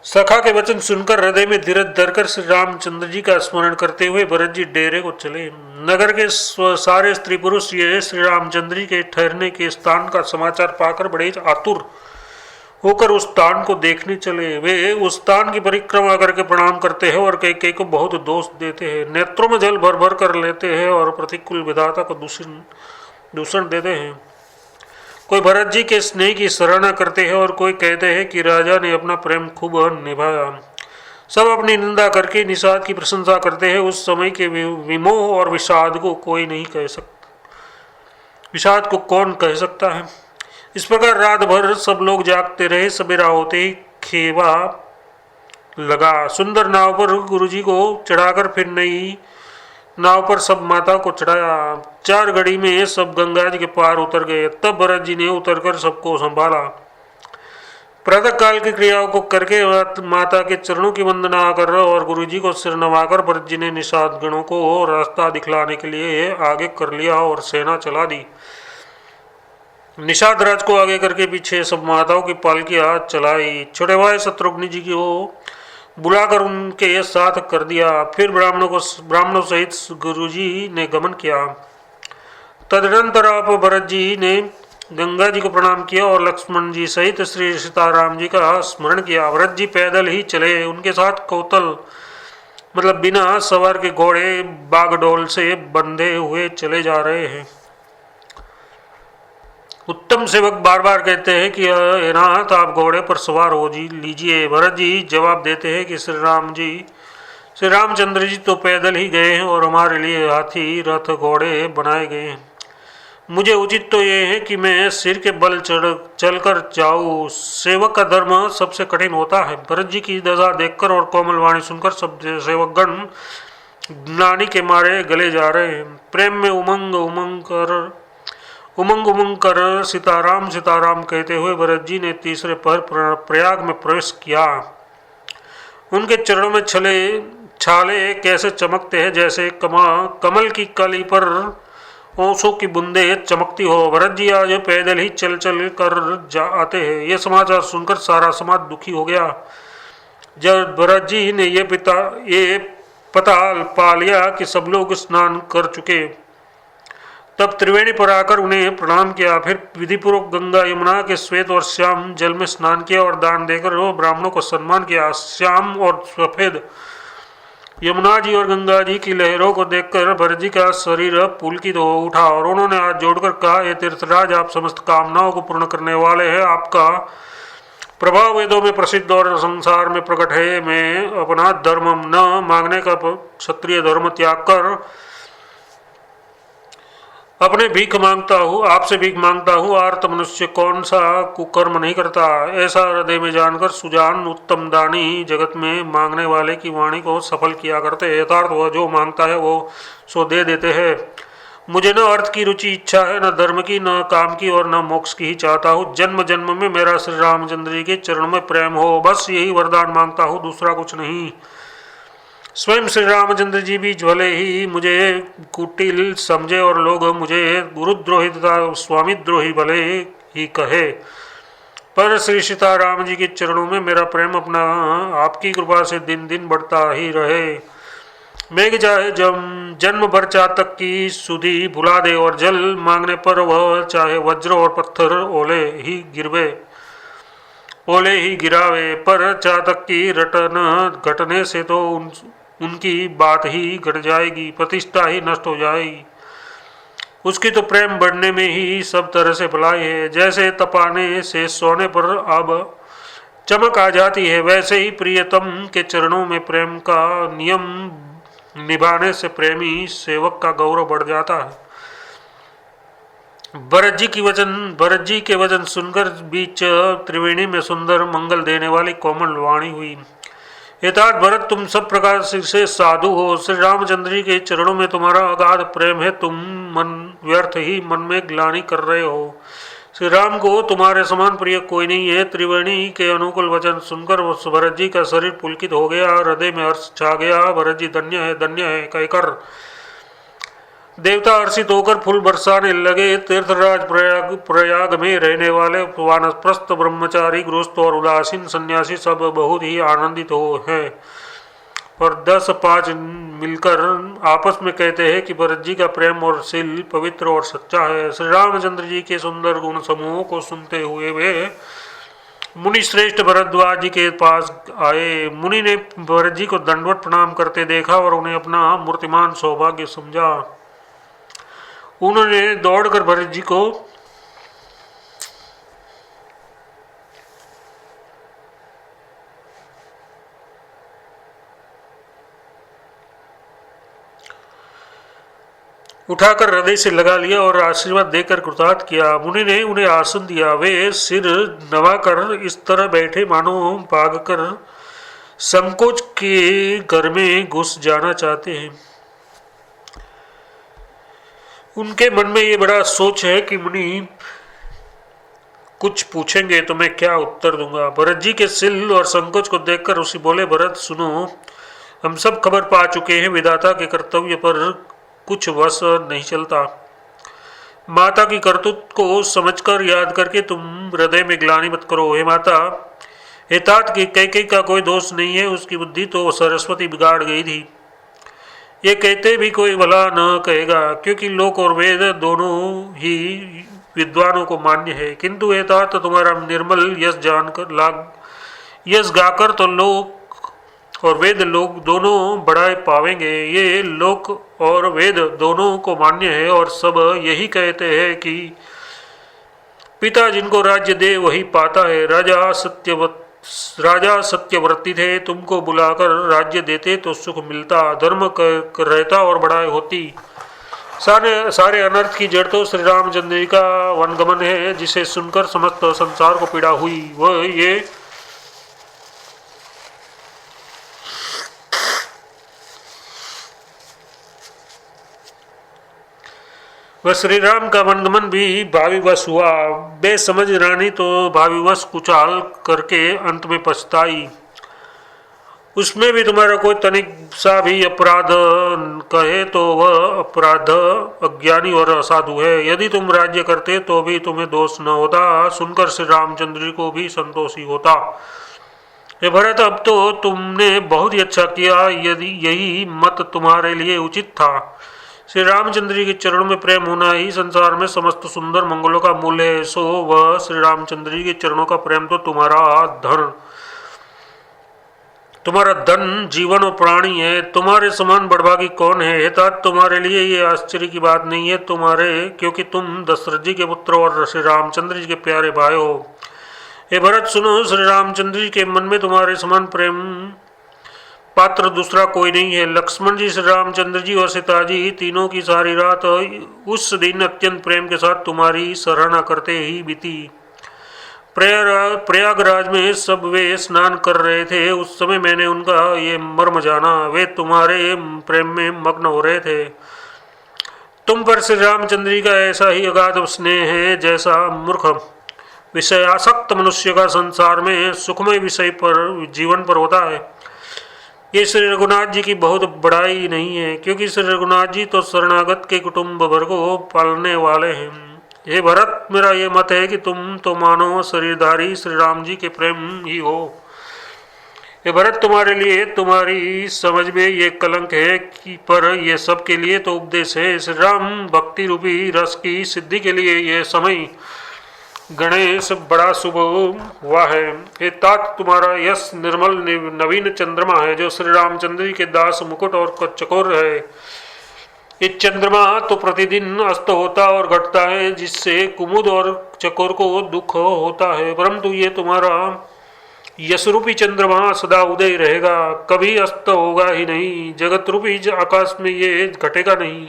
सखा के वचन सुनकर हृदय में धीरज धरकर श्री रामचंद्र जी का स्मरण करते हुए भरत जी डेरे को चले। नगर के सारे स्त्री पुरुष ये श्री रामचंद्र जी के ठहरने के स्थान का समाचार पाकर बड़े आतुर होकर उस स्थान को देखने चले। वे उस स्थान की परिक्रमा करके प्रणाम करते हैं और कई को बहुत दोष देते हैं। नेत्रों में जल भर भर कर लेते हैं और प्रतिकूल विधाता को दूषण देते हैं। कोई भरत जी के स्नेह की सराहना करते हैं और कोई कहते हैं कि राजा ने अपना प्रेम खूब निभाया। सब अपनी निंदा करके निषाद की प्रशंसा करते हैं। उस समय के विमोह और विषाद को कोई नहीं कह सकता। विषाद को कौन कह सकता है? इस प्रकार रात भर सब लोग जागते रहे। सवेरा होते ही खेवा लगा। सुंदर नाव पर गुरुजी को चढ़ाकर फिर नई नाव पर सब माता को चढ़ाया। 4 घड़ी में सब गंगा जी के पार उतर गए। तब भरत जी ने उतरकर सबको संभाला। प्रातः काल की क्रियाओं को करके माता के चरणों की वंदना कर और गुरुजी को सिर नवाकर भरत जी ने निषाद गणों को रास्ता दिखलाने के लिए आगे कर लिया और सेना चला दी। निषाद राज को आगे करके पीछे सब माताओं की पालकियां चलाई। छोटे भाई शत्रुघ्न जी को बुलाकर उनके साथ कर दिया। फिर ब्राह्मणों सहित गुरुजी ने गमन किया। तदनंतर आप भरत जी ने गंगा जी को प्रणाम किया और लक्ष्मण जी सहित श्री सीताराम जी का स्मरण किया। भरत जी पैदल ही चले। उनके साथ कौतल मतलब बिना सवार के घोड़े बागडोल से बंधे हुए चले जा रहे हैं। उत्तम सेवक बार बार कहते हैं कि नाथ, आप घोड़े पर सवार हो लीजिए। भरत जी जवाब देते हैं कि श्री रामचंद्र जी तो पैदल ही गए हैं और हमारे लिए हाथी रथ घोड़े बनाए गए हैं। मुझे उचित तो ये है कि मैं सिर के बल चलकर जाऊँ। सेवक का धर्म सबसे कठिन होता है। भरत जी की दशा देखकर और कोमल वाणी सुनकर सब सेवकगण ग्लानि के मारे गले जा रहे हैं। प्रेम में उमंग उमंग कर सीताराम सीताराम कहते हुए भरत जी ने तीसरे पहर प्रयाग में प्रवेश किया। उनके चरणों में छाले कैसे चमकते हैं, जैसे कमल की कली पर ओसों की बूंदे चमकती हो। भरत जी आज पैदल ही चल कर आते हैं। ये समाचार सुनकर सारा समाज दुखी हो गया। जब भरत जी ने ये पता पा लिया कि सब लोग स्नान कर चुके, तब त्रिवेणी पर आकर उन्हें प्रणाम किया। फिर विधिपूर्वक गंगा यमुना के श्वेत और श्याम जल में स्नान किया और दान देकर वो ब्राह्मणों को सम्मान किया। श्याम और सफेद यमुना जी और गंगा जी की लहरों को देखकर भरत जी का शरीर पुलकित हो उठा और उन्होंने हाथ जोड़कर कहा, ये तीर्थराज, आप समस्त कामनाओं को पूर्ण करने वाले हैं। आपका प्रभाव वेदों में प्रसिद्ध और संसार में प्रकट है। मैं अपना धर्म न मांगने का क्षत्रिय धर्म त्याग कर अपने भीख मांगता हूँ, आपसे भीख मांगता हूँ। आर्त मनुष्य कौन सा कुकर्म नहीं करता? ऐसा हृदय में जानकर सुजान उत्तम दानी जगत में मांगने वाले की वाणी को सफल किया करते हैं। यथार्थ वह जो मांगता है वो सो दे देते हैं। मुझे न अर्थ की रुचि इच्छा है, न धर्म की, न काम की और न मोक्ष की ही चाहता हूँ। जन्म जन्म में मेरा श्री रामचंद्र जी के चरण में प्रेम हो, बस यही वरदान मांगता हूँ, दूसरा कुछ नहीं। स्वयं श्री रामचंद्र जी भी भले ही मुझे कुटिल समझे और लोग मुझे गुरुद्रोही तथा स्वामीद्रोही भले ही कहे, पर श्री सीताराम जी के चरणों में मेरा प्रेम अपना आपकी कृपा से दिन दिन बढ़ता ही रहे। मेघ चाहे जन्म भर चातक की सुधि भुला दे और जल मांगने पर वह चाहे वज्र और पत्थर ओले ही गिरावे, पर चातक की रटन घटने से तो उनकी बात ही घट जाएगी, प्रतिष्ठा ही नष्ट हो जाएगी। उसकी तो प्रेम बढ़ने में ही सब तरह से भलाई है। जैसे तपाने से सोने पर अब चमक आ जाती है, वैसे ही प्रियतम के चरणों में प्रेम का नियम निभाने से प्रेमी सेवक का गौरव बढ़ जाता है। भरत जी के वचन सुनकर बीच त्रिवेणी में सुंदर मंगल देने वाली कोमल वाणी हुई। यथार्थ भरत, तुम सब प्रकार से साधु हो, श्री रामचंद्र जी के चरणों में तुम्हारा अगाध प्रेम है, तुम मन व्यर्थ ही मन में ग्लानि कर रहे हो। श्री राम को तुम्हारे समान प्रिय कोई नहीं है। त्रिवेणी के अनुकूल वचन सुनकर भरत जी का शरीर पुलकित हो गया, हृदय में हर्ष छा गया। भरत जी धन्य है कहकर देवता हर्षित होकर फूल बरसाने लगे। तीर्थराज प्रयाग में रहने वाले वानप्रस्थ ब्रह्मचारी, गृहस्थ और उदासीन सन्यासी सब बहुत ही आनंदित हो हैं, पर 10-5 मिलकर आपस में कहते हैं कि भरत जी का प्रेम और शील पवित्र और सच्चा है। श्री रामचंद्र जी के सुंदर गुण समूहों को सुनते हुए वे मुनि श्रेष्ठ भरद्वाज जी के पास आए। मुनि ने भरत जी को दंडवत प्रणाम करते देखा और उन्हें अपना मूर्तिमान सौभाग्य समझा। उन्होंने दौड़कर भरत जी को उठाकर हृदय से लगा लिया और आशीर्वाद देकर कृतार्थ किया। मुनि ने उन्हें आसन दिया। वे सिर नवाकर इस तरह बैठे मानो भागकर संकोच के घर में घुस जाना चाहते हैं। उनके मन में ये बड़ा सोच है कि मुनि कुछ पूछेंगे तो मैं क्या उत्तर दूंगा। भरत जी के सिल और संकोच को देखकर ऋषि बोले, भरत सुनो, हम सब खबर पा चुके हैं, विधाता के कर्तव्य पर कुछ वश नहीं चलता। माता की करतूत को समझकर याद करके तुम हृदय में ग्लानि मत करो। हे माता, हे तात की कैकेयी का कोई दोष नहीं है, उसकी बुद्धि तो सरस्वती बिगाड़ गई थी। ये कहते भी कोई भला न कहेगा, क्योंकि लोक और वेद दोनों ही विद्वानों को मान्य है। किंतु हे तात, तुम्हारा निर्मल यश गाकर तो लोक और वेद लोग दोनों बढ़ाए पावेंगे। ये लोक और वेद दोनों को मान्य है और सब यही कहते हैं कि पिता जिनको राज्य दे वही पाता है। राजा सत्यव्रती थे, तुमको बुलाकर राज्य देते तो सुख मिलता, धर्म रहता और बढ़ाई होती। सारे अनर्थ की जड़ तो श्री रामचंद्र जी का वनगमन है, जिसे सुनकर समस्त संसार को पीड़ा हुई। वह श्री राम का वनगमन भी भाविवश हुआ। बेसमझ रानी तो भाविवश कुचाल करके अंत में पछताई। उसमें भी तुम्हारा कोई तनिक सा भी अपराध कहे तो वह अपराध अज्ञानी और असाधु है। यदि तुम राज्य करते तो भी तुम्हें दोष न होता, सुनकर श्री रामचंद्र जी को भी संतोष ही होता। हे भरत, अब तो तुमने बहुत ही अच्छा किया, यदि यही मत तुम्हारे लिए उचित था। श्री रामचंद्र जी के चरणों में प्रेम होना ही संसार में समस्त सुंदर मंगलों का मूल है। सो वह श्री रामचंद्र जी के चरणों का प्रेम तो तुम्हारा धन जीवन और प्राणी है। तुम्हारे समान बड़भागी कौन है। हेता तुम्हारे लिए ये आश्चर्य की बात नहीं है, क्योंकि तुम दशरथ जी के पुत्र और श्री रामचंद्र जी के प्यारे भाई हो। हे भरत सुनो, श्री रामचंद्र जी के मन में तुम्हारे समान प्रेम पात्र दूसरा कोई नहीं है। लक्ष्मण जी, श्री रामचंद्र जी और सीता जी तीनों की सारी रात उस दिन अत्यंत प्रेम के साथ तुम्हारी सराहना करते ही बीती। प्रयागराज में सब वे स्नान कर रहे थे, उस समय मैंने उनका ये मर्म जाना। वे तुम्हारे प्रेम में मग्न हो रहे थे। तुम पर श्री रामचंद्र जी का ऐसा ही अगाध स्नेह है जैसा मूर्ख विषयासक्त मनुष्य का संसार में सुखमय विषय पर जीवन पर होता है। ये श्री रघुनाथ जी की बहुत बड़ाई नहीं है, क्योंकि श्री रघुनाथ जी तो शरणागत के कुटुंब भर को पालने वाले हैं। हे भरत, मेरा ये मत है कि तुम तो मानो शरीरधारी श्री राम जी के प्रेम ही हो। ये भरत, तुम्हारे लिए तुम्हारी समझ में ये कलंक है कि पर ये सब के लिए तो उपदेश है। श्री राम भक्ति रूपी रस की सिद्धि के लिए ये समय गणेश बड़ा शुभ हुआ है। ये तात, तुम्हारा यश निर्मल नवीन चंद्रमा है जो श्री रामचंद्र जी के दास मुकुट और चकोर है। ये चंद्रमा तो प्रतिदिन अस्त होता और घटता है, जिससे कुमुद और चकोर को दुख होता है, परंतु ये तुम्हारा यश रूपी चंद्रमा सदा उदय रहेगा, कभी अस्त होगा ही नहीं। जगत रूपी आकाश में ये घटेगा नहीं,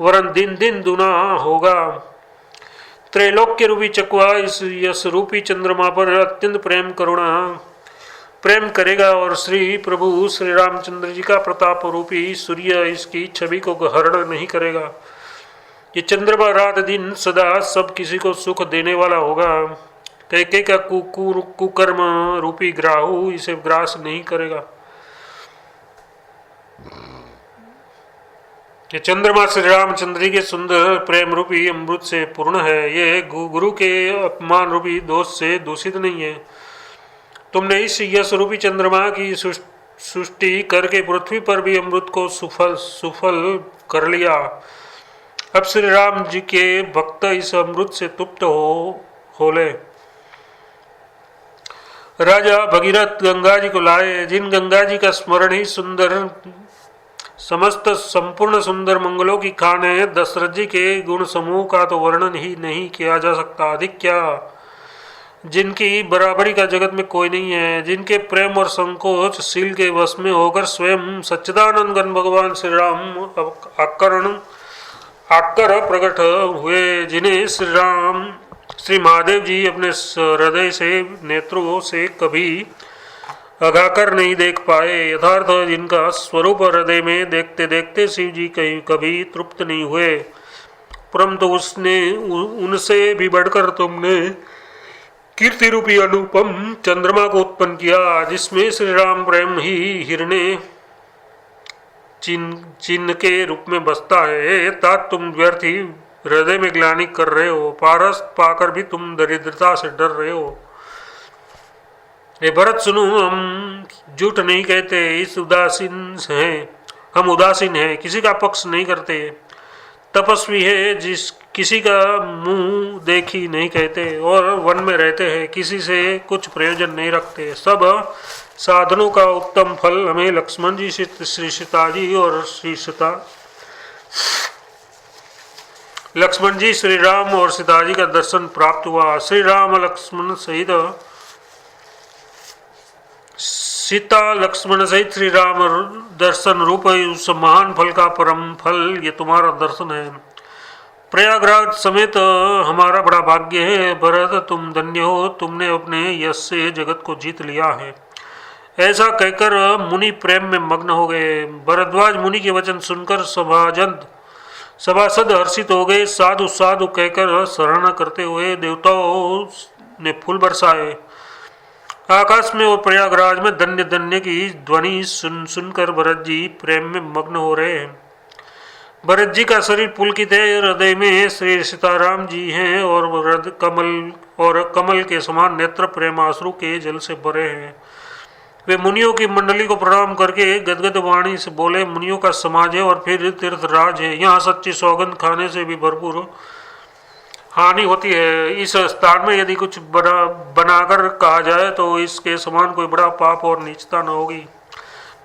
वरन दिन दिन दुना होगा। त्रैलोक्य रूपी चकवा इस यश रूपी चंद्रमा पर अत्यंत प्रेम करेगा और श्री प्रभु श्री रामचंद्र जी का प्रताप रूपी सूर्य इसकी छवि को हरण नहीं करेगा। ये चंद्रमा रात दिन सदा सब किसी को सुख देने वाला होगा। कैके का कुकर्म रूपी ग्राहु इसे ग्रास नहीं करेगा। ये चंद्रमा श्री रामचंद्र जी के सुंदर प्रेम रूपी अमृत से पूर्ण है। ये गुरु के अपमान रूपी दोष से दूषित नहीं है। तुमने इस यश रूपी चंद्रमा की सृष्टि करके पृथ्वी पर भी अमृत को सुफल कर लिया। अब श्री राम जी के भक्त इस अमृत से तुप्त हो ले। राजा भगीरथ गंगा जी को लाए, जिन गंगा जी का स्मरण ही समस्त संपूर्ण सुंदर मंगलों की खान है। दशरथ जी के गुण समूह का तो वर्णन ही नहीं किया जा सकता, अधिक क्या, जिनकी बराबरी का जगत में कोई नहीं है, जिनके प्रेम और संकोच शील के वश में होकर स्वयं सच्चिदानंद घन भगवान श्री राम आकर प्रकट हुए, जिन्हें श्री महादेव जी अपने हृदय से नेत्रों से कभी अघाकर नहीं देख पाए। यथार्थ जिनका स्वरूप हृदय में देखते देखते शिव जी कभी तृप्त नहीं हुए, परंतु उनसे भी बढ़कर तुमने कीर्ति रूपी अनुपम चंद्रमा को उत्पन्न किया, जिसमें श्री राम प्रेम ही हिरणे चिन्ह के रूप में बसता है। तात, तुम व्यर्थ ही हृदय में ग्लानि कर रहे हो, पारस पाकर भी तुम दरिद्रता से डर रहे हो। ये भरत सुनो, हम झूठ नहीं कहते, हम उदासीन हैं, किसी का पक्ष नहीं करते। तपस्वी है जिस किसी का मुंह देखी नहीं कहते, और वन में रहते हैं, किसी से कुछ प्रयोजन नहीं रखते। सब साधनों का उत्तम फल हमें लक्ष्मण जी, श्री सीता जी और लक्ष्मण जी, श्री राम और सीता जी का दर्शन प्राप्त हुआ। श्री राम लक्ष्मण सहित सीता लक्ष्मण सहित श्री राम दर्शन रूप उस महान फल का परम फल ये तुम्हारा दर्शन है। प्रयागराज समेत हमारा बड़ा भाग्य है। भरत, तुम धन्य हो, तुमने अपने यश से जगत को जीत लिया है। ऐसा कहकर मुनि प्रेम में मग्न हो गए। भरद्वाज मुनि के वचन सुनकर सभासद हर्षित हो गए। साधु साधु कहकर सराहना करते हुए देवताओं ने फूल बरसाए। आकाश में और प्रयागराज में धन्य धन्य की ध्वनि सुनकर भरत जी प्रेम में मग्न हो रहे हैं। भरत जी का शरीर पुलकित है, हृदय में श्री सीताराम जी हैं और कमल के समान नेत्र प्रेमाश्रु के जल से भरे हैं। वे मुनियों की मंडली को प्रणाम करके गदगद वाणी से बोले, मुनियों का समाज है और फिर तीर्थराज है, यहाँ सच्ची सौगंध खाने से भी भरपूर हानि होती है। इस स्थान में यदि कुछ बनाकर कहा जाए तो इसके समान कोई बड़ा पाप और नीचता न होगी।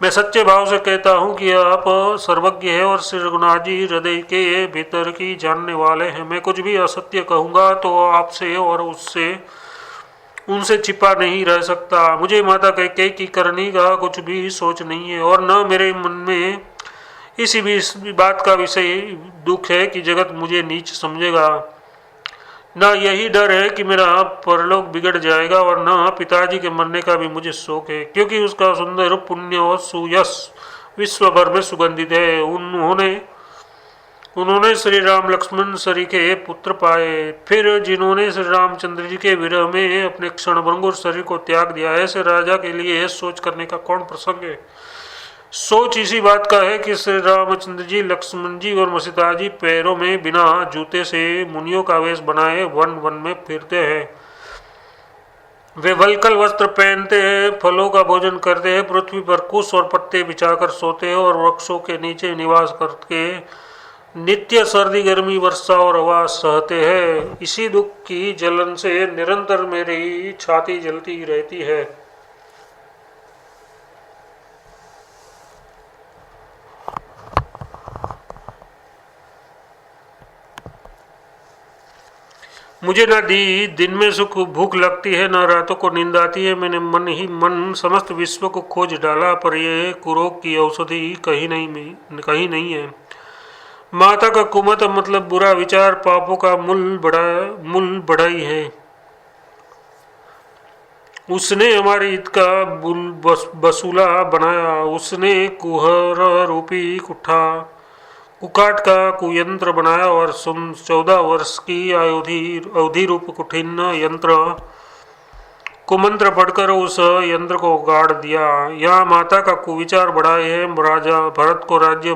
मैं सच्चे भाव से कहता हूँ कि आप सर्वज्ञ है और श्री रघुनाथ जी हृदय के भीतर की जानने वाले हैं। मैं कुछ भी असत्य कहूँगा तो आपसे और उनसे छिपा नहीं रह सकता। मुझे माता कैकेयी की करनी का कुछ भी सोच नहीं है, और न मेरे मन में इसी भी बात का विषय दुख है कि जगत मुझे नीच समझेगा। न यही डर है कि मेरा परलोक बिगड़ जाएगा, और न पिताजी के मरने का भी मुझे शोक है, क्योंकि उसका सुंदर पुण्य और सुयश विश्व भर में सुगंधित है। उन्होंने उन्होंने श्री राम लक्ष्मण सरीखे पुत्र पाए। फिर जिन्होंने श्री रामचंद्र जी के विरह में अपने क्षणभंगुर शरीर को त्याग दिया, ऐसे राजा के लिए सोच करने का कौन प्रसंग है। सोच इसी बात का है कि श्री रामचंद्र जी, लक्ष्मण जी और सीता जी पैरों में बिना जूते से मुनियों का वेश बनाए वन वन में फिरते हैं। वे वल्कल वस्त्र पहनते हैं, फलों का भोजन करते हैं, पृथ्वी पर कुश और पत्ते बिछाकर सोते हैं और वृक्षों के नीचे निवास करके नित्य सर्दी गर्मी वर्षा और हवा सहते हैं। इसी दुख की जलन से निरंतर मेरी छाती जलती रहती है। मुझे न दिन में सुख भूख लगती है, न रातों को नींद आती है। मैंने मन ही मन समस्त विश्व को खोज डाला, पर यह कुरोग की औषधि कहीं नहीं है। माता का कुमत मतलब बुरा विचार पापों का मूल बढ़ाई है। उसने हमारे हित का बसूला बनाया। उसने कुहर रूपी कुकाट का कुयंत्र बनाया और 14 वर्ष की अवधि रूप कठिन यंत्र कुमंत्र पढ़कर उस यंत्र को गाड़ दिया। यहाँ माता का कुविचार बढ़ाए है। राजा भरत को राज्य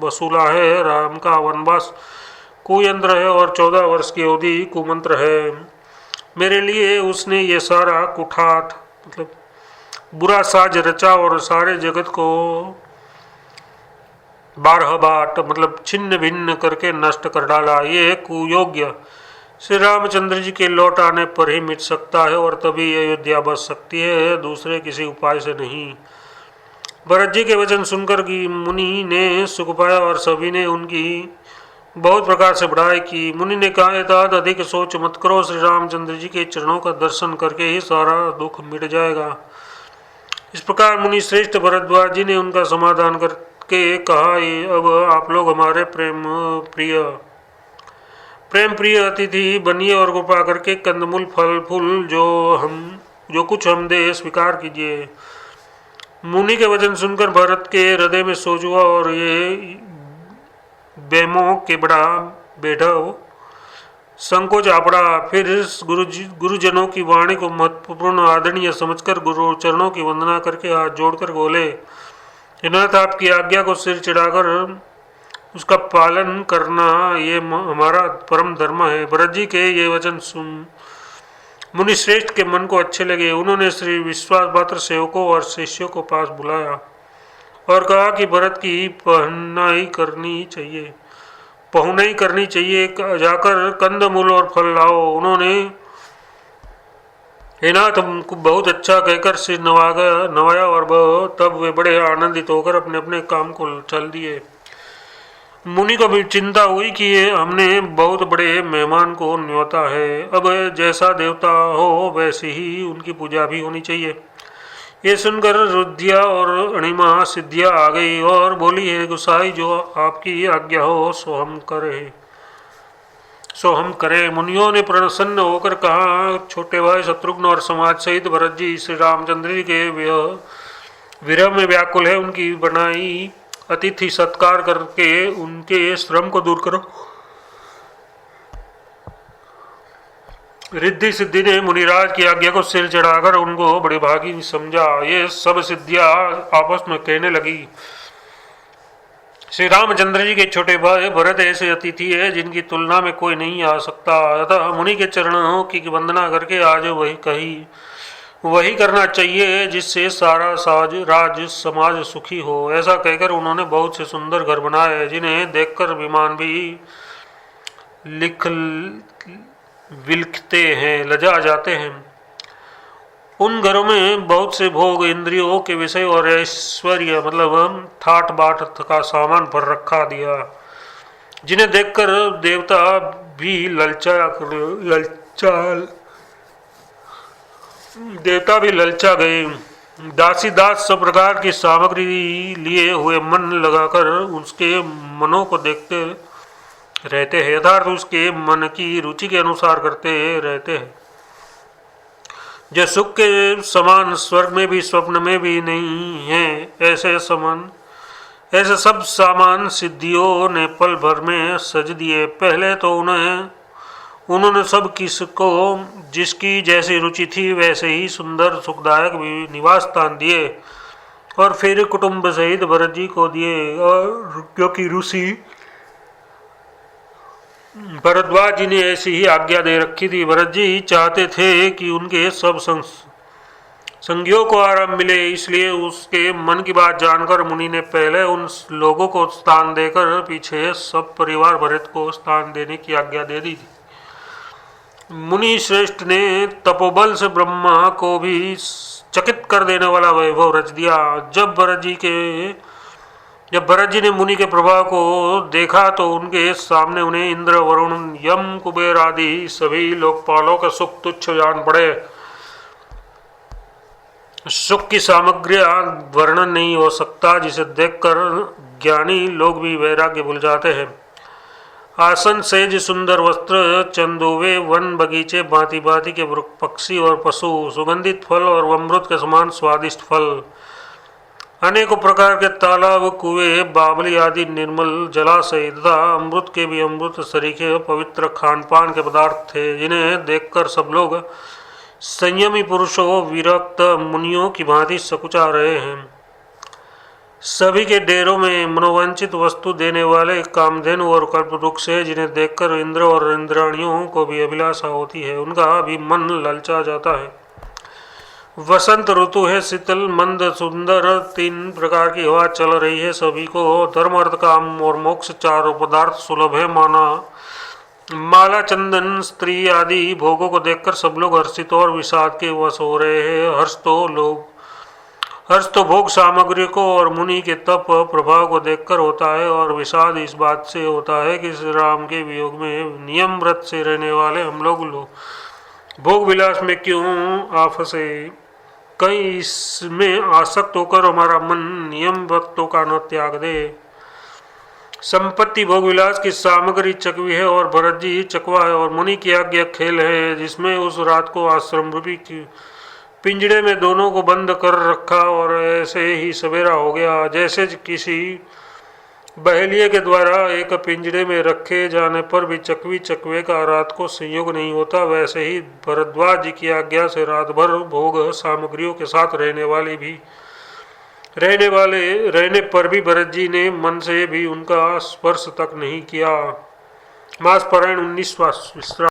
वसूला है, राम का वनवास कुयंत्र है और 14 वर्ष की अवधि कुमंत्र है। मेरे लिए उसने ये सारा कुठाट मतलब बुरा साज रचा और सारे जगत को 12 बाट मतलब छिन्न भिन्न करके नष्ट कर डाला। ये कुयोग्य श्री रामचंद्र जी के लौट आने पर ही मिट सकता है और तभी अयोध्या बच सकती है, दूसरे किसी उपाय से नहीं। भरत जी के वचन सुनकर की मुनि ने सुख पाया और सभी ने उनकी बहुत प्रकार से बढ़ाई की। मुनि ने कहा, एतद अधिक सोच मत करो, श्री रामचंद्र जी के चरणों का दर्शन करके ही सारा दुख मिट जाएगा। इस प्रकार मुनि श्रेष्ठ भरद्वाज जी ने उनका समाधान करके कहा, अब आप लोग हमारे प्रेम प्रिय अतिथि बनिए और कृपा करके कंदमूल फल फूल जो कुछ हम दे स्वीकार कीजिए। मुनि के वचन सुनकर भरत के हृदय में सोच हुआ और ये बेमोह के बड़ा बेढव संकोच आ पड़ा। फिर गुरुजनों की वाणी को महत्वपूर्ण आदरणीय समझकर गुरु चरणों की वंदना करके हाथ जोड़कर बोले, इनाथ आपकी आज्ञा को सिर चढ़ाकर उसका पालन करना ये हमारा परम धर्म है। भरत जी के ये वचन सुन मुनि श्रेष्ठ के मन को अच्छे लगे। उन्होंने श्री विश्वास पात्र सेवकों और शिष्यों को पास बुलाया और कहा कि भरत की पहुनाई करनी चाहिए, जाकर कंदमूल और फल लाओ। उन्होंने नाथ हमको बहुत अच्छा कहकर सिर नवाया और तब वे बड़े आनंदित होकर अपने अपने काम को चल दिए। मुनि को भी चिंता हुई कि हमने बहुत बड़े मेहमान को न्योता है, अब जैसा देवता हो वैसे ही उनकी पूजा भी होनी चाहिए। ये सुनकर रुद्धिया और अणिमा सिद्धिया आ गई और बोली, है गुसाई, जो आपकी आज्ञा हो सो हम करें। मुनियों ने प्रसन्न होकर कहा, छोटे भाई शत्रुघ्न और समाज सहित भरत जी श्री रामचंद्र जी के विरह में व्याकुल है, उनकी बनाई अतिथि सत्कार करके उनके श्रम को दूर करो। रिद्धि सिद्धि ने मुनिराज की आज्ञा को सिर चढ़ाकर उनको बड़े भागी समझा। ये सब सिद्धियां आपस में कहने लगी, श्री रामचंद्र जी के छोटे भाई भरत ऐसे अतिथि है जिनकी तुलना में कोई नहीं आ सकता। अतः मुनि के चरणों की वंदना करके आज वही करना चाहिए जिससे सारा राज समाज सुखी हो। ऐसा कहकर उन्होंने बहुत से सुंदर घर बनाए, जिन्हें देखकर विमान भी विलखते हैं, लजा जाते हैं। उन घरों में बहुत से भोग, इंद्रियों के विषय और ऐश्वर्य मतलब ठाट बाट का सामान पर रखा दिया, जिन्हें देखकर देवता भी ललचा गए। दासी दास सब प्रकार की सामग्री लिए हुए मन लगाकर उसके मनों को देखते रहते हैं, यथार्थ उसके मन की रुचि के अनुसार करते रहते हैं। जो सुख के समान स्वर्ग में भी स्वप्न में भी नहीं है, ऐसे सब सामान सिद्धियों ने पल भर में सज दिए। पहले तो उन्होंने सब किसको जिसकी जैसी रुचि थी वैसे ही सुंदर सुखदायक निवास स्थान दिए, और फिर कुटुंब सहित भरत जी को दिए। और क्योंकि ऋषि भरद्वाज जी ने ऐसी ही आज्ञा दे रखी थी। भरत जी चाहते थे कि उनके सब संगियों को आराम मिले, इसलिए उसके मन की बात जानकर मुनि ने पहले उन लोगों को स्थान देकर पीछे सब परिवार भरत को स्थान देने की आज्ञा दे दी थी। मुनि श्रेष्ठ ने तपोबल से ब्रह्मा को भी चकित कर देने वाला वैभव रच दिया। जब भरत जी ने मुनि के प्रभाव को देखा तो उनके सामने उन्हें इंद्र, वरुण, यम, कुबेर आदि सभी लोकपालों का सुख तुच्छ जान पड़े। सुख की सामग्री वर्णन नहीं हो सकता, जिसे देखकर ज्ञानी लोग भी वैराग्य भूल जाते हैं। आसन, सेज, सुंदर वस्त्र, चंदोवे, वन, बगीचे, भांति भांति के पक्षी और पशु, सुगंधित फल और अमृत के समान स्वादिष्ट फल, अनेकों प्रकार के तालाब, कुएं, बावली आदि निर्मल जलाशय तथा अमृत के भी अमृत सरीखे पवित्र खान पान के पदार्थ थे, जिन्हें देखकर सब लोग संयमी पुरुषों, विरक्त मुनियों की भांति सकुचा रहे हैं। सभी के डेरों में मनोवांछित वस्तु देने वाले कामधेनु और कल्पवृक्ष है, जिन्हें देखकर इंद्र और इंद्राणियों को भी अभिलाषा होती है, उनका भी मन ललचा जाता है। वसंत ऋतु है, शीतल, मंद, सुंदर, 3 प्रकार की हवा चल रही है। सभी को धर्म, अर्थ, काम और मोक्ष चारों पदार्थ सुलभ है। माला, चंदन, स्त्री आदि भोगों को देखकर सब लोग हर्षित और विषाद के वश हो रहे हैं। हर्ष तो भोग सामग्री को और मुनि के तप प्रभाव को देखकर होता है, और विषाद इस बात से होता है कि श्री राम के वियोग में नियम व्रत से रहने वाले हम लोग भोग विलास में क्यों आ फंसे। कहीं इसमें आसक्त होकर हमारा मन नियम व्रतों का न त्याग दे। संपत्ति भोग विलास की सामग्री चकवी है और भरत जी चकवा है, और मुनि की आज्ञा खेल है, जिसमें उस रात को आश्रम रूपी पिंजड़े में दोनों को बंद कर रखा, और ऐसे ही सवेरा हो गया। जैसे किसी बहेलिए के द्वारा एक पिंजड़े में रखे जाने पर भी चकवी चकवे का रात को संयोग नहीं होता, वैसे ही भरद्वाज जी की आज्ञा से रात भर भोग सामग्रियों के साथ रहने पर भी भरत जी ने मन से भी उनका स्पर्श तक नहीं किया। मास पारायण 19वां।